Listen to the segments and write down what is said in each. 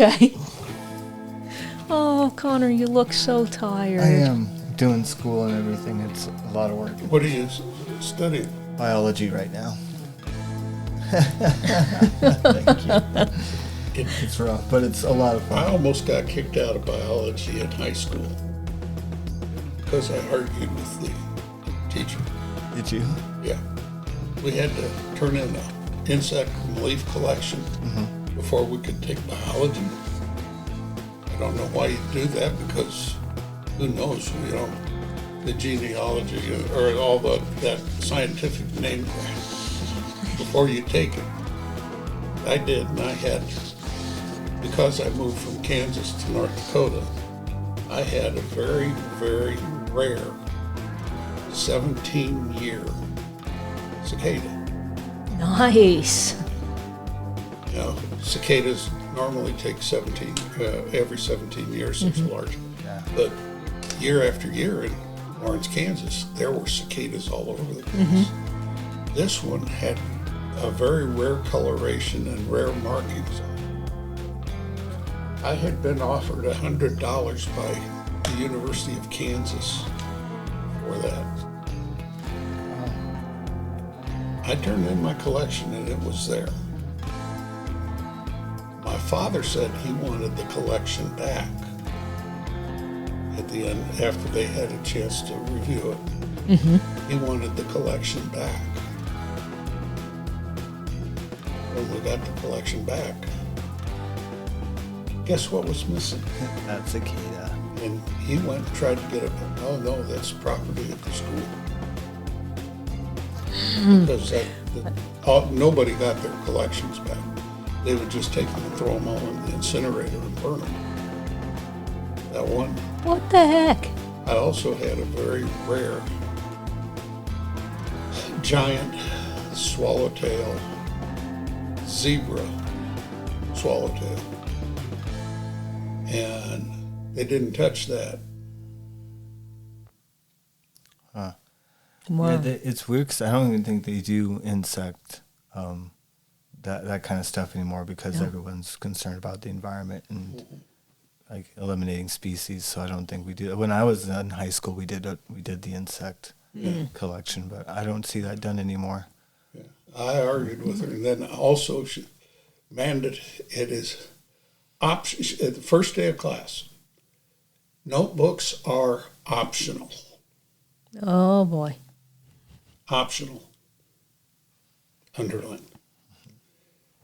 Okay. Oh, Connor, you look so tired. I am doing school and everything. It's a lot of work. What are you studying? Biology right now. Thank you. It's rough, but it's a lot of fun. I almost got kicked out of biology in high school because I argued with the teacher. Did you? Yeah. We had to turn in an insect and leaf collection before we could take biology. I don't know why you do that, because who knows, the genealogy or all that scientific name before you take it. I did, and I had, because I moved from Kansas to North Dakota, I had a very, very rare 17-year cicada. Nice. Cicadas normally take every 17 years, it's larger. Yeah. But year after year in Lawrence, Kansas, there were cicadas all over the place. This one had a very rare coloration and rare markings on it. I had been offered $100 by the University of Kansas for that. I turned in my collection and it was there. My father said he wanted the collection back at the end, after they had a chance to review it. He wanted the collection back. When we got the collection back, guess what was missing? That cicada. And he went and tried to get it. Oh no, that's property of the school. Because nobody got their collections back. They would just take them and throw them all in the incinerator and burn them. That one. What the heck? I also had a very rare giant swallowtail, zebra swallowtail. And they didn't touch that. Huh. Wow. Yeah, it's weird because I don't even think they do insect that kind of stuff anymore, because everyone's concerned about the environment and like eliminating species. So I don't think we do. When I was in high school, we did the insect collection, but I don't see that done anymore. Yeah. I argued with her, and then also she mandated it is option at the first day of class. Notebooks are optional. Oh, boy. Optional. Underline.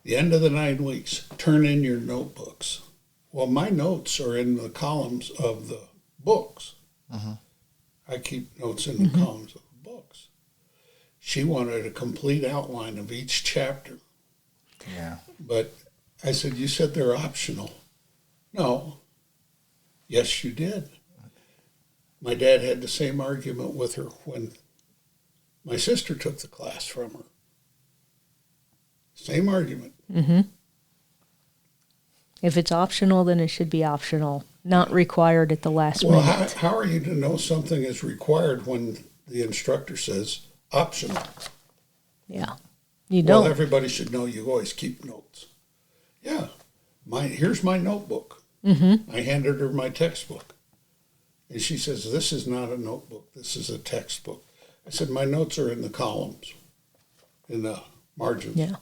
The end of the 9 weeks, turn in your notebooks. Well, my notes are in the columns of the books. I keep notes in the columns of the books. She wanted a complete outline of each chapter. Yeah. But I said, you said they're optional. No. Yes, you did. My dad had the same argument with her when my sister took the class from her. Same argument. If it's optional, then it should be optional, not required at the last Well, minute. how are you to know something is required when the instructor says optional? Yeah. You don't. Well, everybody should know you always keep notes. Yeah. Here's my notebook. I handed her my textbook. And she says, this is not a notebook. This is a textbook. I said, my notes are in the columns, in the margins. Yeah.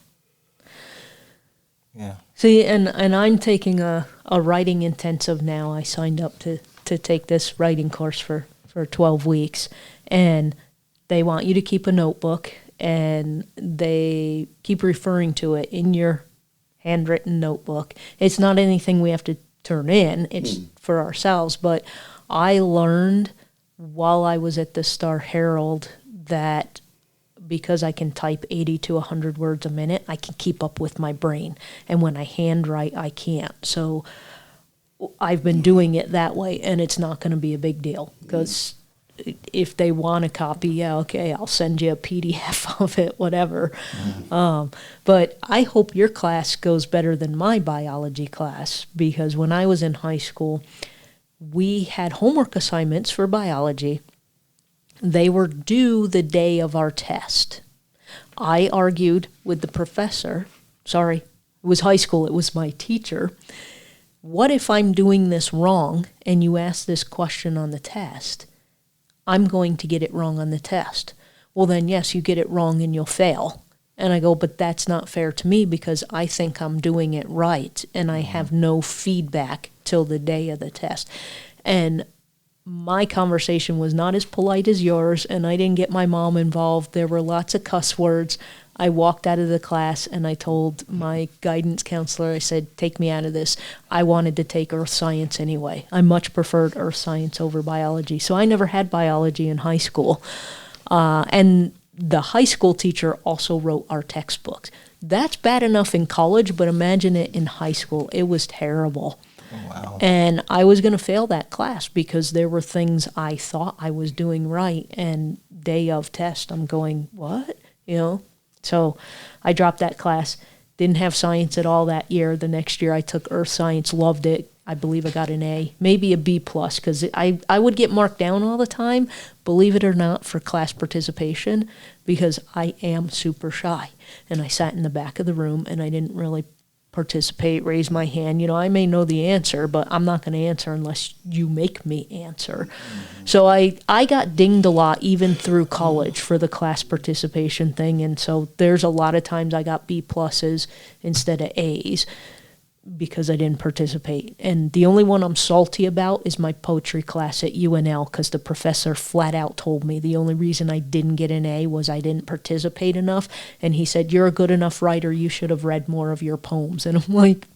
Yeah. See, and I'm taking a writing intensive now. I signed up to take this writing course for 12 weeks. And they want you to keep a notebook, and they keep referring to it in your handwritten notebook. It's not anything we have to turn in. It's for ourselves. But I learned while I was at the Star Herald that because I can type 80 to 100 words a minute, I can keep up with my brain. And when I handwrite, I can't. So I've been doing it that way, and it's not going to be a big deal. Because if they want a copy, yeah, okay, I'll send you a PDF of it, whatever. But I hope your class goes better than my biology class, because when I was in high school, we had homework assignments for biology. They were due the day of our test. I argued with the professor. Sorry, it was high school. It was my teacher. what if I'm doing this wrong and you ask this question on the test? I'm going to get it wrong on the test. Well, then, yes, you get it wrong and you'll fail. And I go, but that's not fair to me because I think I'm doing it right and I have no feedback till the day of the test. And my conversation was not as polite as yours, and I didn't get my mom involved. There were lots of cuss words. I walked out of the class and I told my guidance counselor, I said, take me out of this. I wanted to take earth science anyway. I much preferred earth science over biology. So I never had biology in high school. And the high school teacher also wrote our textbooks. That's bad enough in college, but imagine it in high school. It was terrible. Oh, wow. And I was going to fail that class because there were things I thought I was doing right. And day of test, I'm going, what? You know? So I dropped that class. Didn't have science at all that year. The next year I took earth science, loved it. I believe I got an A, maybe a B+, because I would get marked down all the time, believe it or not, for class participation, because I am super shy. And I sat in the back of the room, and I didn't really participate, raise my hand. You know, I may know the answer, but I'm not going to answer unless you make me answer. Mm-hmm. So I got dinged a lot, even through college, for the class participation thing. And so there's a lot of times I got B+ instead of A's, because I didn't participate. And the only one I'm salty about is my poetry class at UNL, because the professor flat out told me the only reason I didn't get an A was I didn't participate enough. And he said, you're a good enough writer, you should have read more of your poems. And I'm like,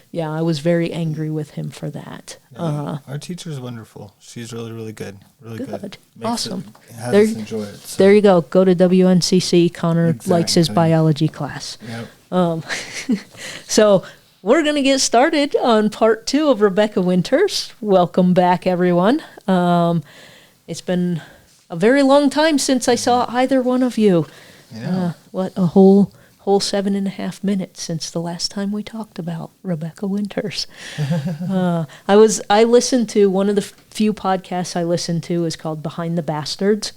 yeah, I was very angry with him for that. Yeah, our teacher's wonderful. She's really, really good. Really good. Awesome. Has us enjoy it. So. There you go. Go to WNCC. Connor likes his biology class. Yep. So we're going to get started on part 2 of Rebecca Winters. Welcome back, everyone. It's been a very long time since I saw either one of you. Yeah. A whole 7.5 minutes since the last time we talked about Rebecca Winters. I listened to one of the few podcasts I listened to is called Behind the Bastards.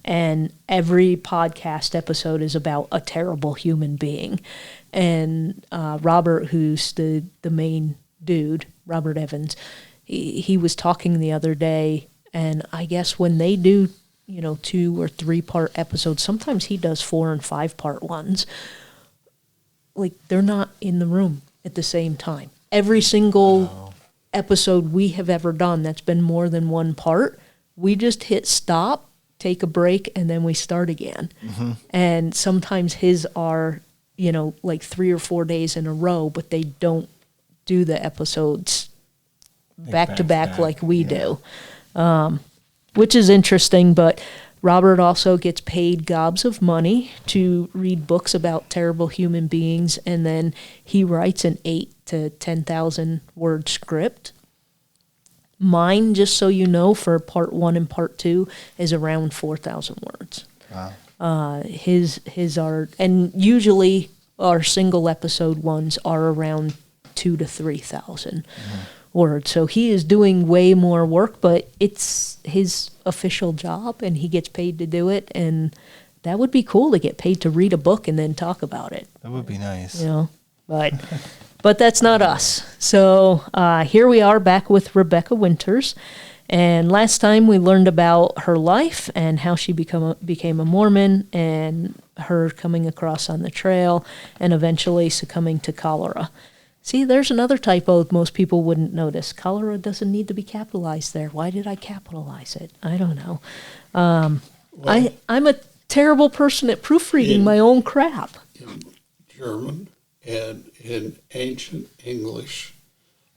And every podcast episode is about a terrible human being. And Robert, who's the main dude, Robert Evans, he was talking the other day, and I guess when they do, 2 or 3 part episodes, sometimes he does 4 and 5 part ones, like they're not in the room at the same time. Every single episode we have ever done that's been more than 1 part, we just hit stop, take a break, and then we start again. Mm-hmm. And sometimes his are, like 3 or 4 days in a row, but they don't do the episodes back to back like we do, which is interesting. But Robert also gets paid gobs of money to read books about terrible human beings, and then he writes an 8 to 10,000 word script. Mine, just so you know, for part 1 and part 2 is around 4,000 words. Wow. His are, and usually our single episode ones are around 2,000 to 3,000 words. So he is doing way more work, but it's his official job and he gets paid to do it. And that would be cool to get paid to read a book and then talk about it. That would be nice. But that's not us. So here we are back with Rebecca Winters. And last time we learned about her life and how she became a Mormon and her coming across on the trail and eventually succumbing to cholera. See, there's another typo most people wouldn't notice. Cholera doesn't need to be capitalized there. Why did I capitalize it? I don't know. I'm a terrible person at proofreading my own crap. In German and in ancient English,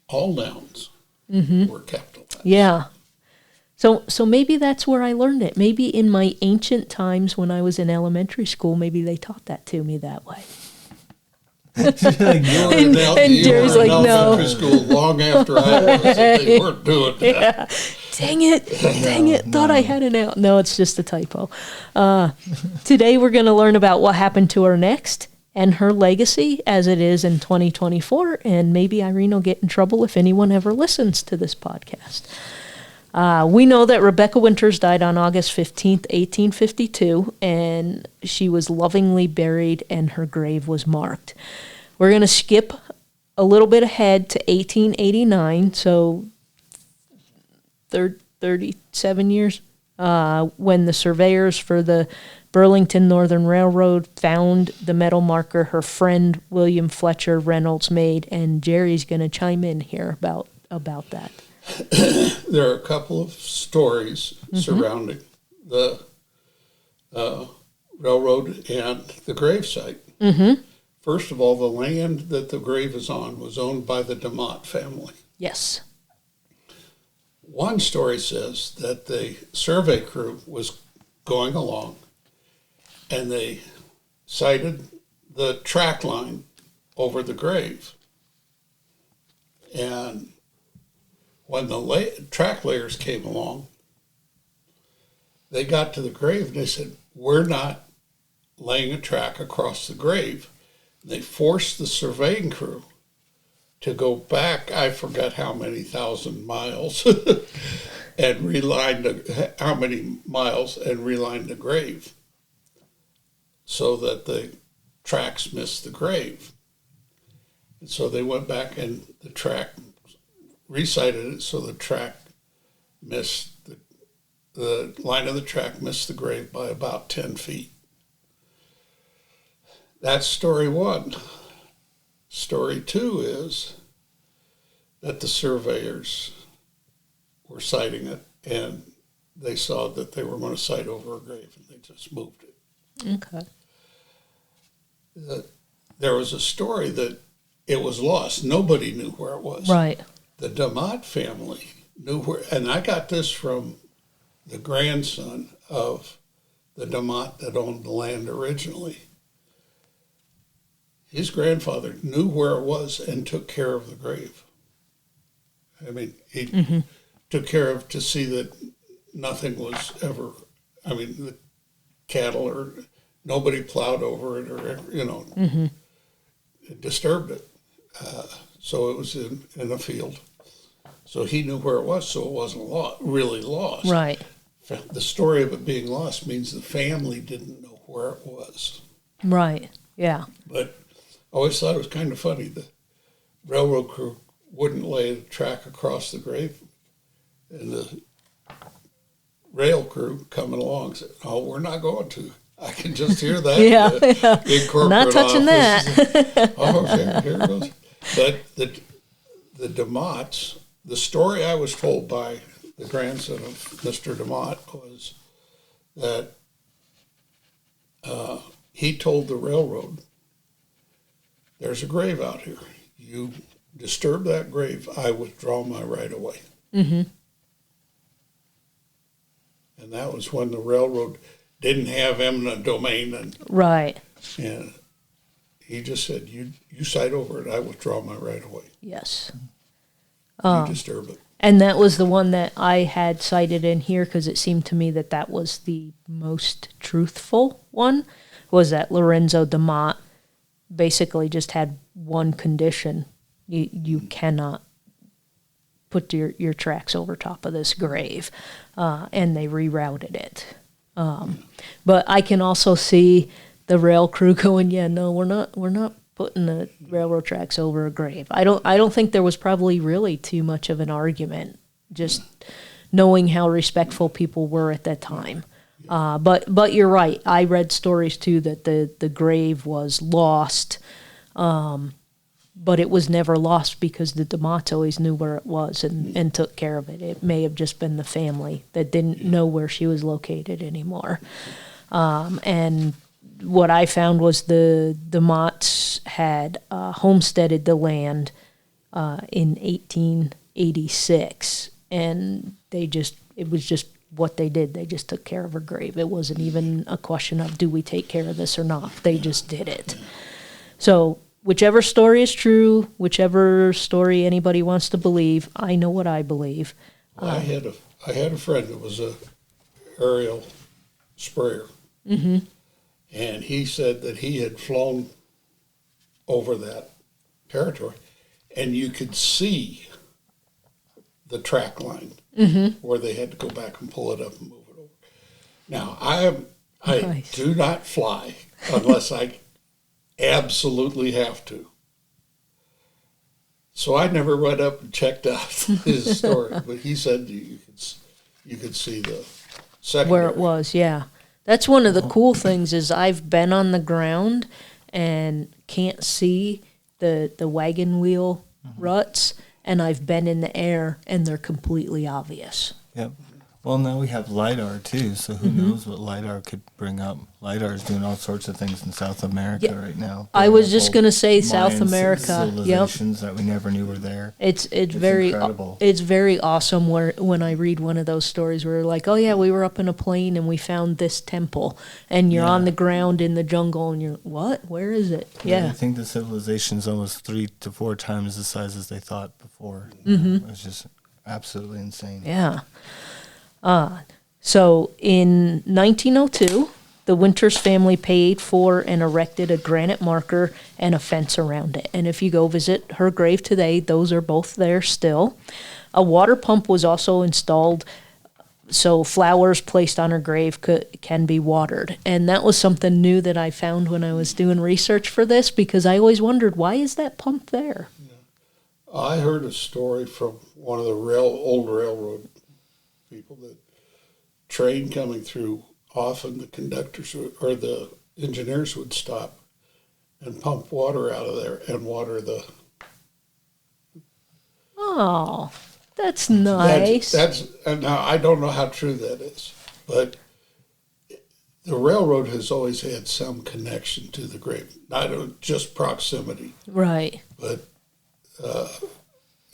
all nouns were capitalized. Yeah. So maybe that's where I learned it. Maybe in my ancient times when I was in elementary school, maybe they taught that to me that way. And Jerry's like, no. Elementary school long after I was, they weren't doing that. Yeah. Dang it. Thought I had it out. No, it's just a typo. Today we're going to learn about what happened to her next and her legacy as it is in 2024. And maybe Irene will get in trouble if anyone ever listens to this podcast. We know that Rebecca Winters died on August 15th, 1852, and she was lovingly buried and her grave was marked. We're going to skip a little bit ahead to 1889, so 37 years, when the surveyors for the Burlington Northern Railroad found the metal marker her friend William Fletcher Reynolds made, and Jerry's going to chime in here about that. There are a couple of stories surrounding the railroad and the grave site. First of all, the land that the grave is on was owned by the DeMott family. Yes. One story says that the survey crew was going along and they sighted the track line over the grave. And when the track layers came along, they got to the grave and they said, we're not laying a track across the grave. They forced the surveying crew to go back, I forgot how many thousand miles, and reline the grave so that the tracks missed the grave. And so they went back and the track resighted it so the track missed the line of the track missed the grave by about 10 feet. That's story one. Story two is that the surveyors were sighting it and they saw that they were going to sight over a grave and they just moved it. Okay. There was a story that it was lost. Nobody knew where it was. Right. The DeMott family knew where, and I got this from the grandson of the DeMott that owned the land originally. His grandfather knew where it was and took care of the grave. I mean, he took care of to see that nothing was ever, the cattle or nobody plowed over it or, it disturbed it. So it was in a field. So he knew where it was, so it wasn't really lost. Right. The story of it being lost means the family didn't know where it was. Right, yeah. But I always thought it was kind of funny. The railroad crew wouldn't lay the track across the grave, and the rail crew coming along said, "Oh, we're not going to." I can just hear that. Yeah. In corporate Not touching office. that. Oh, okay, here it goes. But the DeMotts, the story I was told by the grandson of Mr. DeMott was that he told the railroad, "There's a grave out here. You disturb that grave, I withdraw my right of way." And that was when the railroad didn't have eminent domain, and Right. he just said, "You sight over it, I withdraw my right of way. Yes. You disturb it." And that was the one that I had cited in here because it seemed to me that was the most truthful one, was that Lorenzo DeMott basically just had one condition. You cannot put your tracks over top of this grave, and they rerouted it. But I can also see the rail crew going, "Yeah, no, we're not putting the railroad tracks over a grave." I don't think there was probably really too much of an argument, just knowing how respectful people were at that time. But you're right. I read stories too that the grave was lost, but it was never lost because the DeMotts always knew where it was and took care of it. It may have just been the family that didn't know where she was located anymore. And what I found was the DeMotts had homesteaded the land in 1886, and it was just what they did. They just took care of her grave. It wasn't even a question of, do we take care of this or not? They just did it. So whichever story is true, whichever story anybody wants to believe, I know what I believe. Well, I had a friend that was a aerial sprayer, and he said that he had flown over that territory, and you could see the track line where they had to go back and pull it up and move it over. Now, I Nice. do not fly unless I absolutely have to. So I never went up and checked out his story, but he said you could see the secondary. Where it was, yeah. That's one of the cool things is I've been on the ground and can't see the wagon wheel ruts, and I've been in the air and they're completely obvious. Yep. Well, now we have LiDAR too, so who knows what LiDAR could bring up. LiDAR is doing all sorts of things in South America right now. I was just going to say Mayan South America. Yep. Civilizations that we never knew were there. It's very incredible. It's very awesome when I read one of those stories where like, oh yeah, we were up in a plane and we found this temple, and you're on the ground in the jungle and you're what? Where is it? Yeah. I think the civilization's almost 3 to 4 times the size as they thought before. It was just absolutely insane. Yeah. So in 1902, the Winters family paid for and erected a granite marker and a fence around it. And if you go visit her grave today, those are both there still. A water pump was also installed, so flowers placed on her grave can be watered. And that was something new that I found when I was doing research for this, because I always wondered, why is that pump there? I heard a story from one of the old railroad people that train coming through, often the conductors or the engineers would stop and pump water out of there and water the. Oh, that's nice. That's now I don't know how true that is, but the railroad has always had some connection to the grave, not just proximity, right? But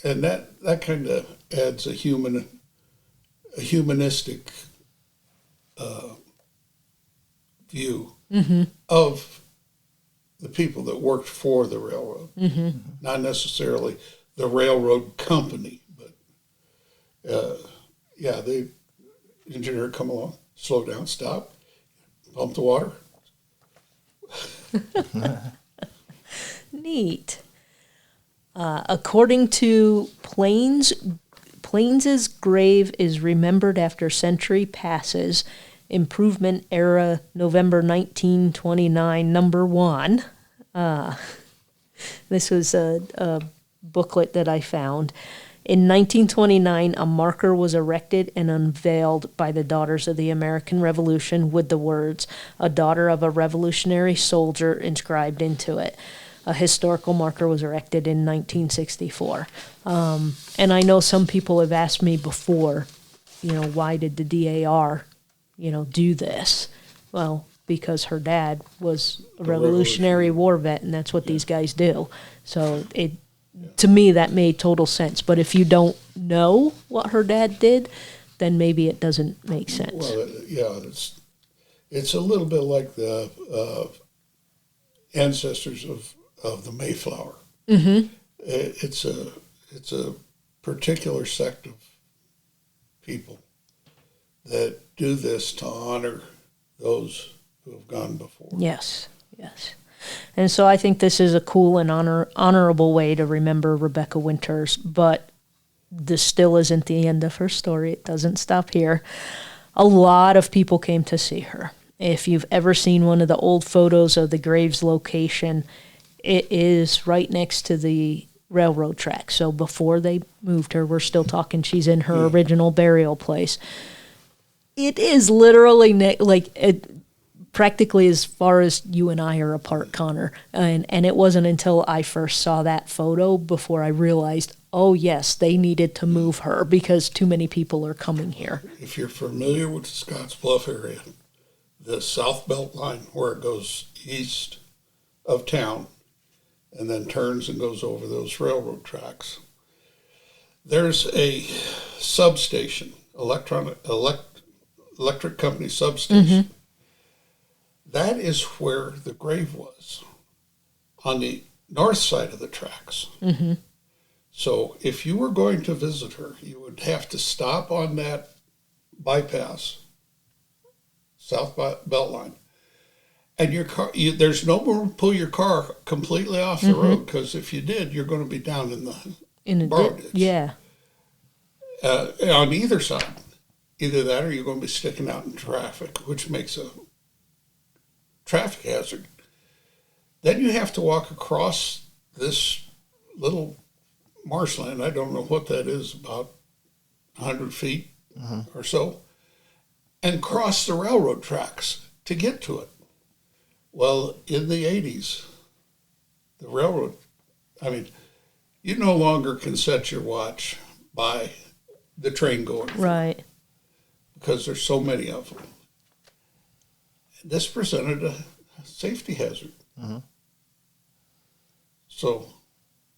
and that kind of adds a humanistic view of the people that worked for the railroad, not necessarily the railroad company, but the engineer come along, slow down, stop, pump the water. Neat. According to Plains's grave is remembered after century passes. Improvement era, November 1929, number 1. This was a booklet that I found. In 1929, a marker was erected and unveiled by the Daughters of the American Revolution with the words, "A daughter of a revolutionary soldier," inscribed into it. A historical marker was erected in 1964. And I know some people have asked me before, why did the DAR, do this? Well, because her dad was a Revolutionary War vet, and that's what these guys do. So to me, that made total sense. But if you don't know what her dad did, then maybe it doesn't make sense. Well, it's a little bit like the ancestors of the Mayflower. Mm-hmm. It's a particular sect of people that do this to honor those who have gone before. Yes. And so I think this is a cool and honorable way to remember Rebecca Winters, but this still isn't the end of her story. It doesn't stop here. A lot of people came to see her. If you've ever seen one of the old photos of the grave's location, it is right next to the railroad track. So before they moved her, we're still talking, she's in her original burial place. It is literally practically as far as you and I are apart, Connor. And it wasn't until I first saw that photo before I realized, oh yes, they needed to move her because too many people are coming here. If you're familiar with the Scottsbluff area, the South Belt Line where it goes east of town and then turns and goes over those railroad tracks, there's a substation, electric company substation. Mm-hmm. That is where the grave was, on the north side of the tracks. Mm-hmm. So if you were going to visit her, you would have to stop on that bypass, South Belt Line, and your car. There's no room to pull your car completely off the road, because if you did, you're going to be down in the borrow ditch. Yeah. On either side, either that or you're going to be sticking out in traffic, which makes a traffic hazard. Then you have to walk across this little marshland. I don't know what that is, about 100 feet or so, and cross the railroad tracks to get to it. Well, in the 80s, the railroad, I mean, you no longer can set your watch by the train going through, Right. because there's so many of them. This presented a safety hazard. So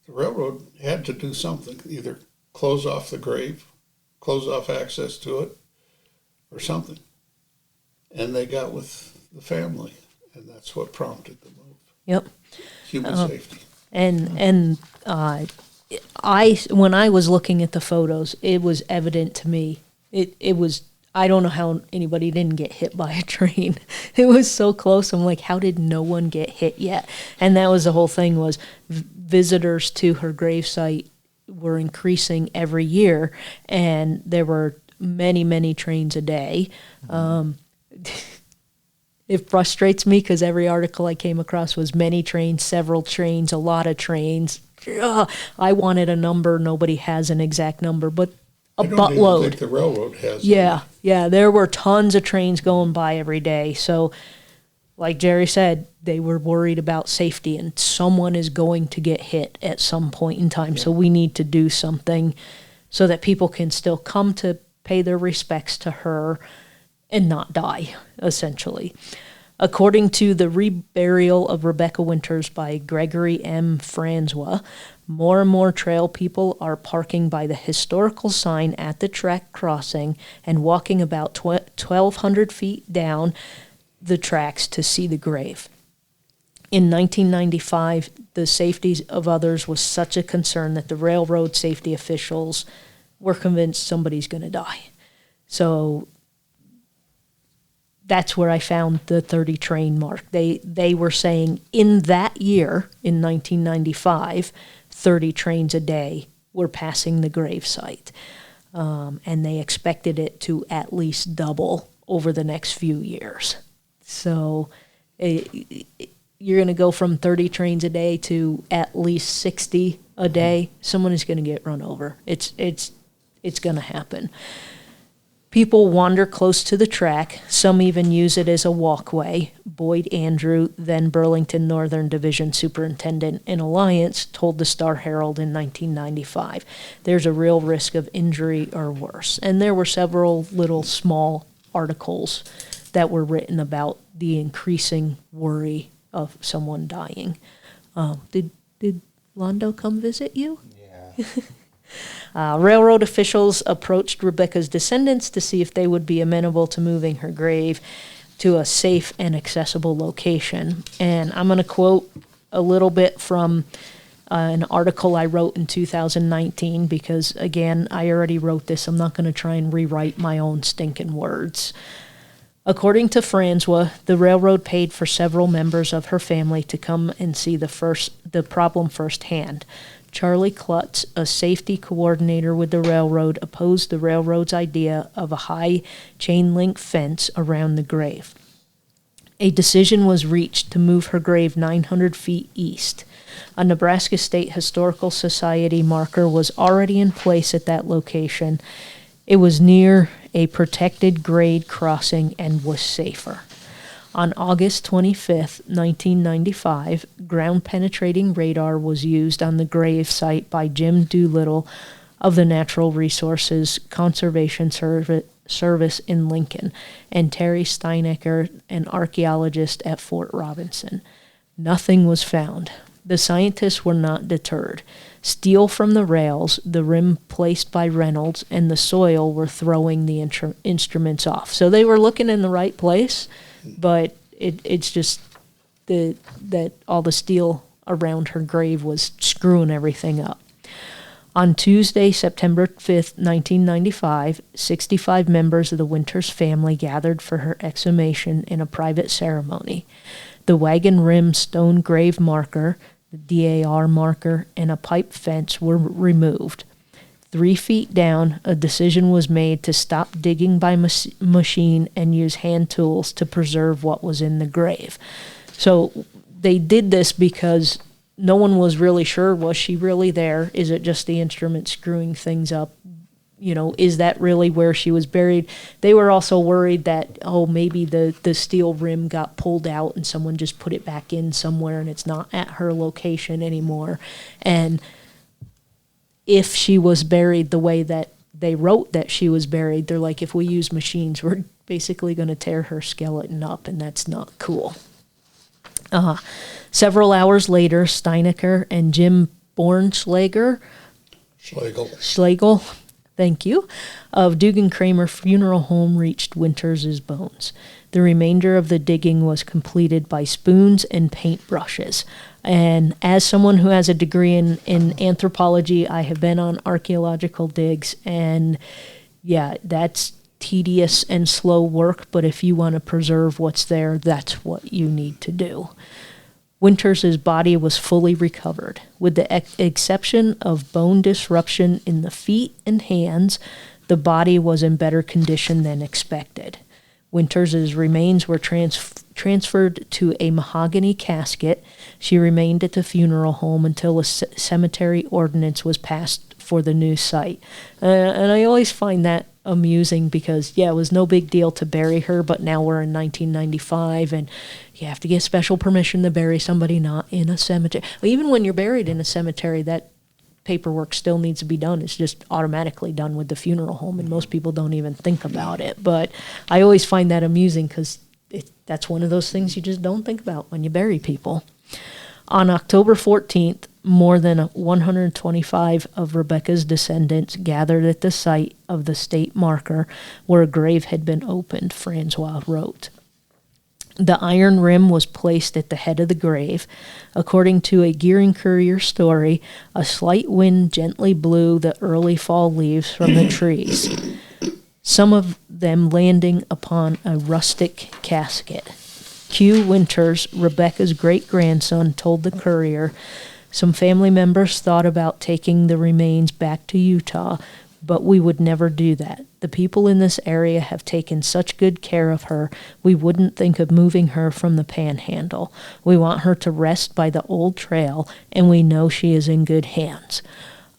the railroad had to do something, either close off the grave, close off access to it, or something. And they got with the family, and that's what prompted the move. Yep. Human safety. And when I was looking at the photos, it was evident to me. It was, I don't know how anybody didn't get hit by a train. It was so close. I'm like, how did no one get hit yet? And that was the whole thing, was visitors to her gravesite were increasing every year, and there were many, many trains a day. It frustrates me because every article I came across was many trains, several trains, a lot of trains. Ugh, I wanted a number. Nobody has an exact number, but a I don't even buttload. think the railroad has. Yeah, there were tons of trains going by every day. So, like Jerry said, they were worried about safety, and someone is going to get hit at some point in time. So we need to do something so that people can still come to pay their respects to her and not die, essentially. According to The Reburial of Rebecca Winters by Gregory M. Francois, more and more trail people are parking by the historical sign at the track crossing and walking about 1,200 feet down the tracks to see the grave. In 1995, the safety of others was such a concern that the railroad safety officials were convinced somebody's going to die. So that's where I found the 30 train mark. They were saying in that year, in 1995, 30 trains a day were passing the grave site. And they expected it to at least double over the next few years. So you're going to go from 30 trains a day to at least 60 a day. Someone is going to get run over. It's going to happen. People wander close to the track. Some even use it as a walkway. Boyd Andrew, then Burlington Northern Division Superintendent in Alliance, told the Star-Herald in 1995, "There's a real risk of injury or worse." And there were several little small articles that were written about the increasing worry of someone dying. Did Londo come visit you? Yeah. Railroad officials approached Rebecca's descendants to see if they would be amenable to moving her grave to a safe and accessible location. And I'm going to quote a little bit from an article I wrote in 2019 because, again, I already wrote this. I'm not going to try and rewrite my own stinking words. According to Francois, the railroad paid for several members of her family to come and see the problem firsthand. Charlie Klutz, a safety coordinator with the railroad, opposed the railroad's idea of a high chain-link fence around the grave. A decision was reached to move her grave 900 feet east. A Nebraska State Historical Society marker was already in place at that location. It was near a protected grade crossing and was safer. On August 25, 1995, ground-penetrating radar was used on the grave site by Jim Doolittle of the Natural Resources Conservation Service in Lincoln and Terry Steinecker, an archaeologist at Fort Robinson. Nothing was found. The scientists were not deterred. Steel from the rails, the rim placed by Reynolds, and the soil were throwing the instruments off. So they were looking in the right place, but it's just that all the steel around her grave was screwing everything up. On Tuesday, September 5th, 1995, 65 members of the Winters family gathered for her exhumation in a private ceremony. The wagon rim stone grave marker, the DAR marker, and a pipe fence were removed. 3 feet down, a decision was made to stop digging by machine and use hand tools to preserve what was in the grave. So they did this because no one was really sure, was she really there? Is it just the instrument screwing things up? You know, is that really where she was buried? They were also worried that, oh, maybe the steel rim got pulled out and someone just put it back in somewhere and it's not at her location anymore. And if she was buried the way that they wrote that she was buried, they're like, if we use machines, we're basically going to tear her skeleton up, and that's not cool. Several hours later, Steinecker and Jim Schlegel, thank you, of Dugan Kramer Funeral Home reached Winters' bones. The remainder of the digging was completed by spoons and paintbrushes. And as someone who has a degree in anthropology, I have been on archaeological digs, and yeah, that's tedious and slow work, but if you want to preserve what's there, that's what you need to do. Winters' body was fully recovered, with the exception of bone disruption in the feet and hands. The body was in better condition than expected. Winters' remains were transferred to a mahogany casket. She remained at the funeral home until a cemetery ordinance was passed for the new site. And I always find that amusing because, yeah, it was no big deal to bury her, but now we're in 1995 and you have to get special permission to bury somebody not in a cemetery. Even when you're buried in a cemetery, that paperwork still needs to be done. It's just automatically done with the funeral home, and most people don't even think about it. But I always find that amusing because that's one of those things you just don't think about when you bury people. On October 14th, more than 125 of Rebecca's descendants gathered at the site of the state marker where a grave had been opened, Francois wrote. The iron rim was placed at the head of the grave. According to a Gearing Courier story, a slight wind gently blew the early fall leaves from the trees, some of them landing upon a rustic casket. Q. Winters, Rebecca's great-grandson, told the Courier, some family members thought about taking the remains back to Utah, but we would never do that. The people in this area have taken such good care of her, we wouldn't think of moving her from the Panhandle. We want her to rest by the old trail, and we know she is in good hands.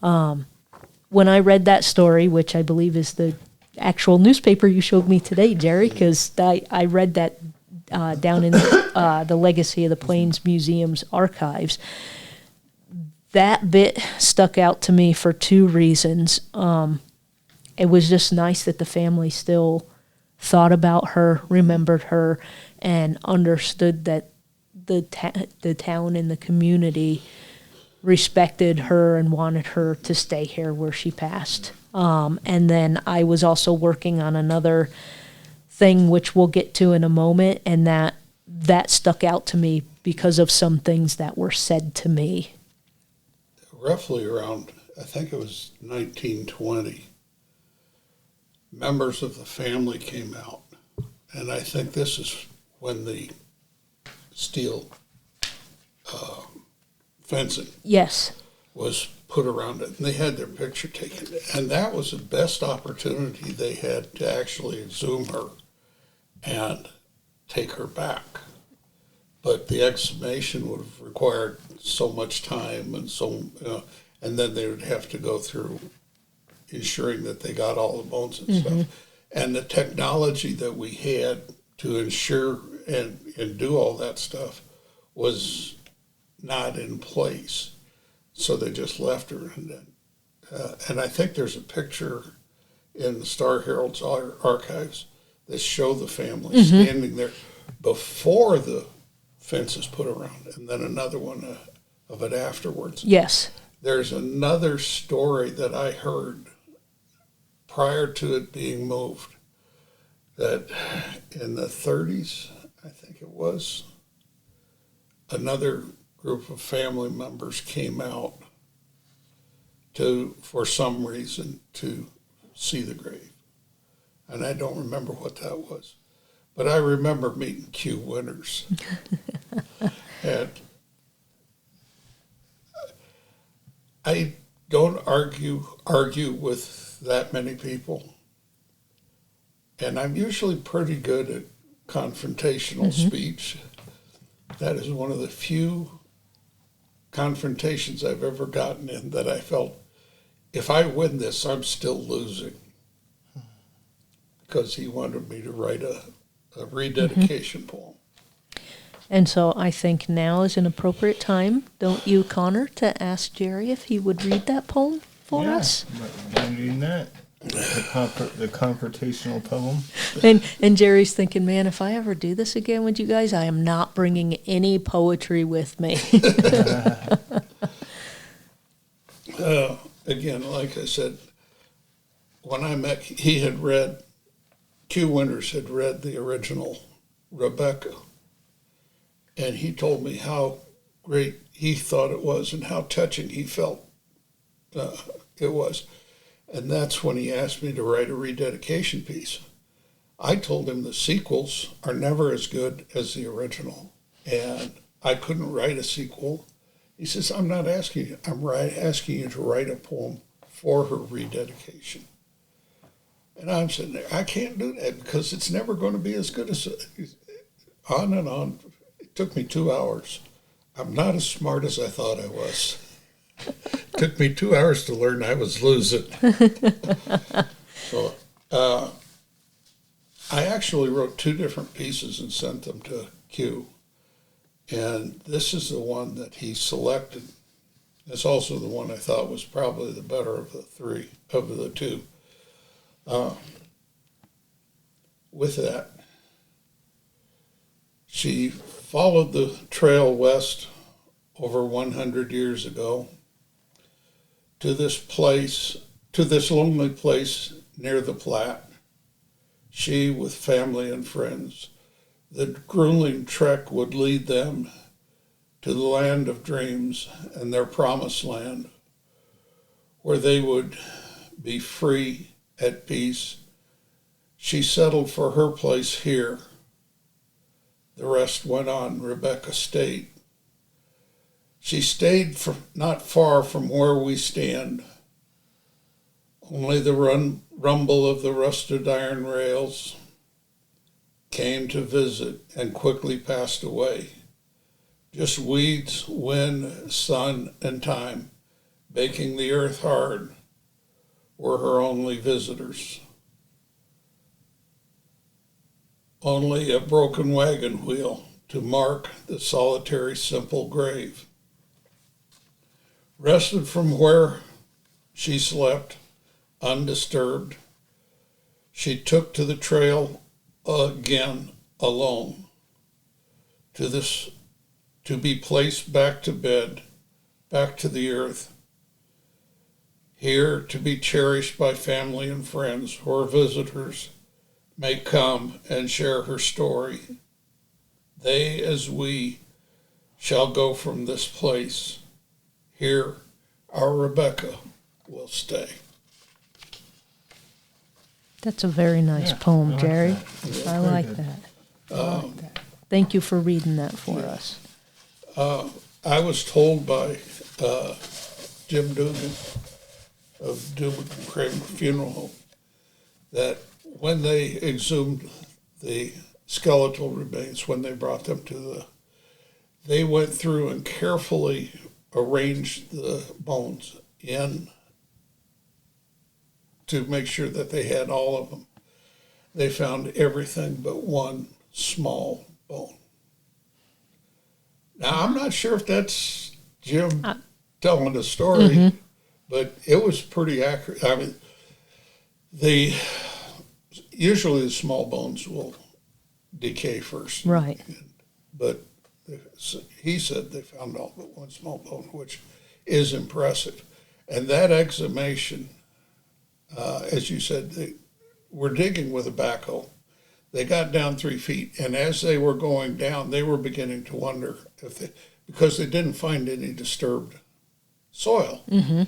When I read that story, which I believe is the actual newspaper you showed me today, Jerry, because I read that down in the Legacy of the Plains Museum's archives, that bit stuck out to me for two reasons. It was just nice that the family still thought about her, remembered her, and understood that the town and the community respected her and wanted her to stay here where she passed. And then I was also working on another thing, which we'll get to in a moment, and that stuck out to me because of some things that were said to me. Roughly around, I think it was 1920, members of the family came out, and I think this is when the steel fencing was put around it, and they had their picture taken, and that was the best opportunity they had to actually exhume her and take her back. But the exhumation would have required so much time and and then they would have to go through ensuring that they got all the bones and stuff. And the technology that we had to ensure and do all that stuff was not in place. So they just left her. And I think there's a picture in the Star Herald's archives that show the family standing there before the fence is put around it, and then another one of it afterwards. Yes. There's another story that I heard prior to it being moved, that in the 30s, I think it was, another group of family members came out for some reason, to see the grave. And I don't remember what that was. But I remember meeting Q. Winters. And I don't argue with that many people. And I'm usually pretty good at confrontational speech. That is one of the few confrontations I've ever gotten in that I felt, if I win this, I'm still losing. Because he wanted me to write a rededication poem. And so I think now is an appropriate time, don't you, Connor, to ask Jerry if he would read that poem for us? I'm reading that. The confrontational poem. And Jerry's thinking, man, if I ever do this again with you guys, I am not bringing any poetry with me. Again, like I said, when I met, Q Winters had read the original Rebecca, and he told me how great he thought it was and how touching he felt it was. And that's when he asked me to write a rededication piece. I told him the sequels are never as good as the original, and I couldn't write a sequel. He says, I'm not asking you, asking you to write a poem for her rededication. And I'm sitting there, I can't do that because it's never going to be as good as, on and on. It took me 2 hours. I'm not as smart as I thought I was. It took me 2 hours to learn I was losing. So I actually wrote 2 different pieces and sent them to Q. And this is the one that he selected. It's also the one I thought was probably the better of the 2. With that, she followed the trail west over 100 years ago to this lonely place near the Platte. She, with family and friends, the grueling trek would lead them to the land of dreams and their promised land, where they would be free, at peace. She settled for her place here. The rest went on. Rebecca stayed. She stayed not far from where we stand. Only the rumble of the rusted iron rails came to visit and quickly passed away. Just weeds, wind, sun, and time, baking the earth hard, were her only visitors. Only a broken wagon wheel to mark the solitary, simple grave. Rested from where she slept, undisturbed, she took to the trail again alone, to be placed back to bed, back to the earth, here to be cherished by family and friends, where visitors may come and share her story. They, as we, shall go from this place. Here, our Rebecca will stay. That's a very nice poem, Jerry. I like that. Thank you for reading that for us. I was told by Jim Dugan of Dugan Craven Funeral Home that when they exhumed the skeletal remains, when they brought them they went through and carefully arranged the bones in to make sure that they had all of them. They found everything but one small bone. Now, I'm not sure if that's Jim telling the story, but it was pretty accurate. I mean, usually the small bones will decay first. Right. But he said they found all but one small bone, which is impressive. And that exhumation, as you said, they were digging with a backhoe. They got down 3 feet, and as they were going down, they were beginning to wonder because they didn't find any disturbed soil. Mm-hmm.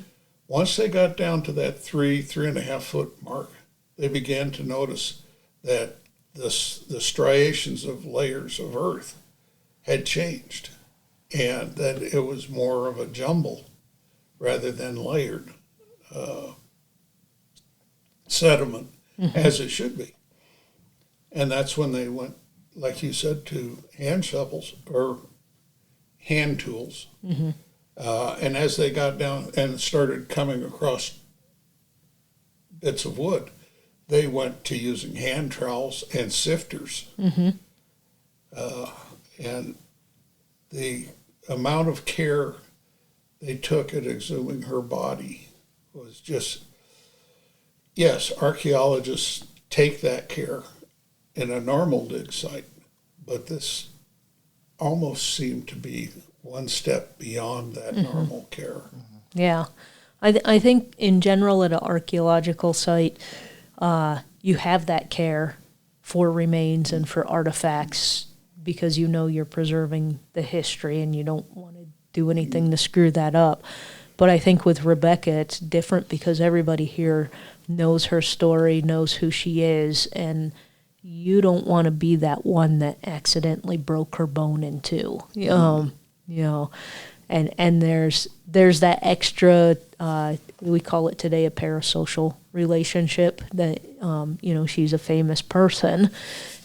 Once they got down to that 3.5 foot mark, they began to notice that the striations of layers of earth had changed, and that it was more of a jumble rather than layered sediment, as it should be. And that's when they went, like you said, to hand shovels or hand tools And as they got down and started coming across bits of wood, they went to using hand trowels and sifters. And the amount of care they took at exhuming her body was just, yes, archaeologists take that care in a normal dig site, but this almost seemed to be one step beyond that normal care. Yeah. I think in general at an archaeological site, you have that care for remains and for artifacts because you know you're preserving the history and you don't want to do anything to screw that up. But I think with Rebecca, it's different because everybody here knows her story, knows who she is, and you don't want to be that one that accidentally broke her bone in two. And there's that extra, we call it today a parasocial relationship that, she's a famous person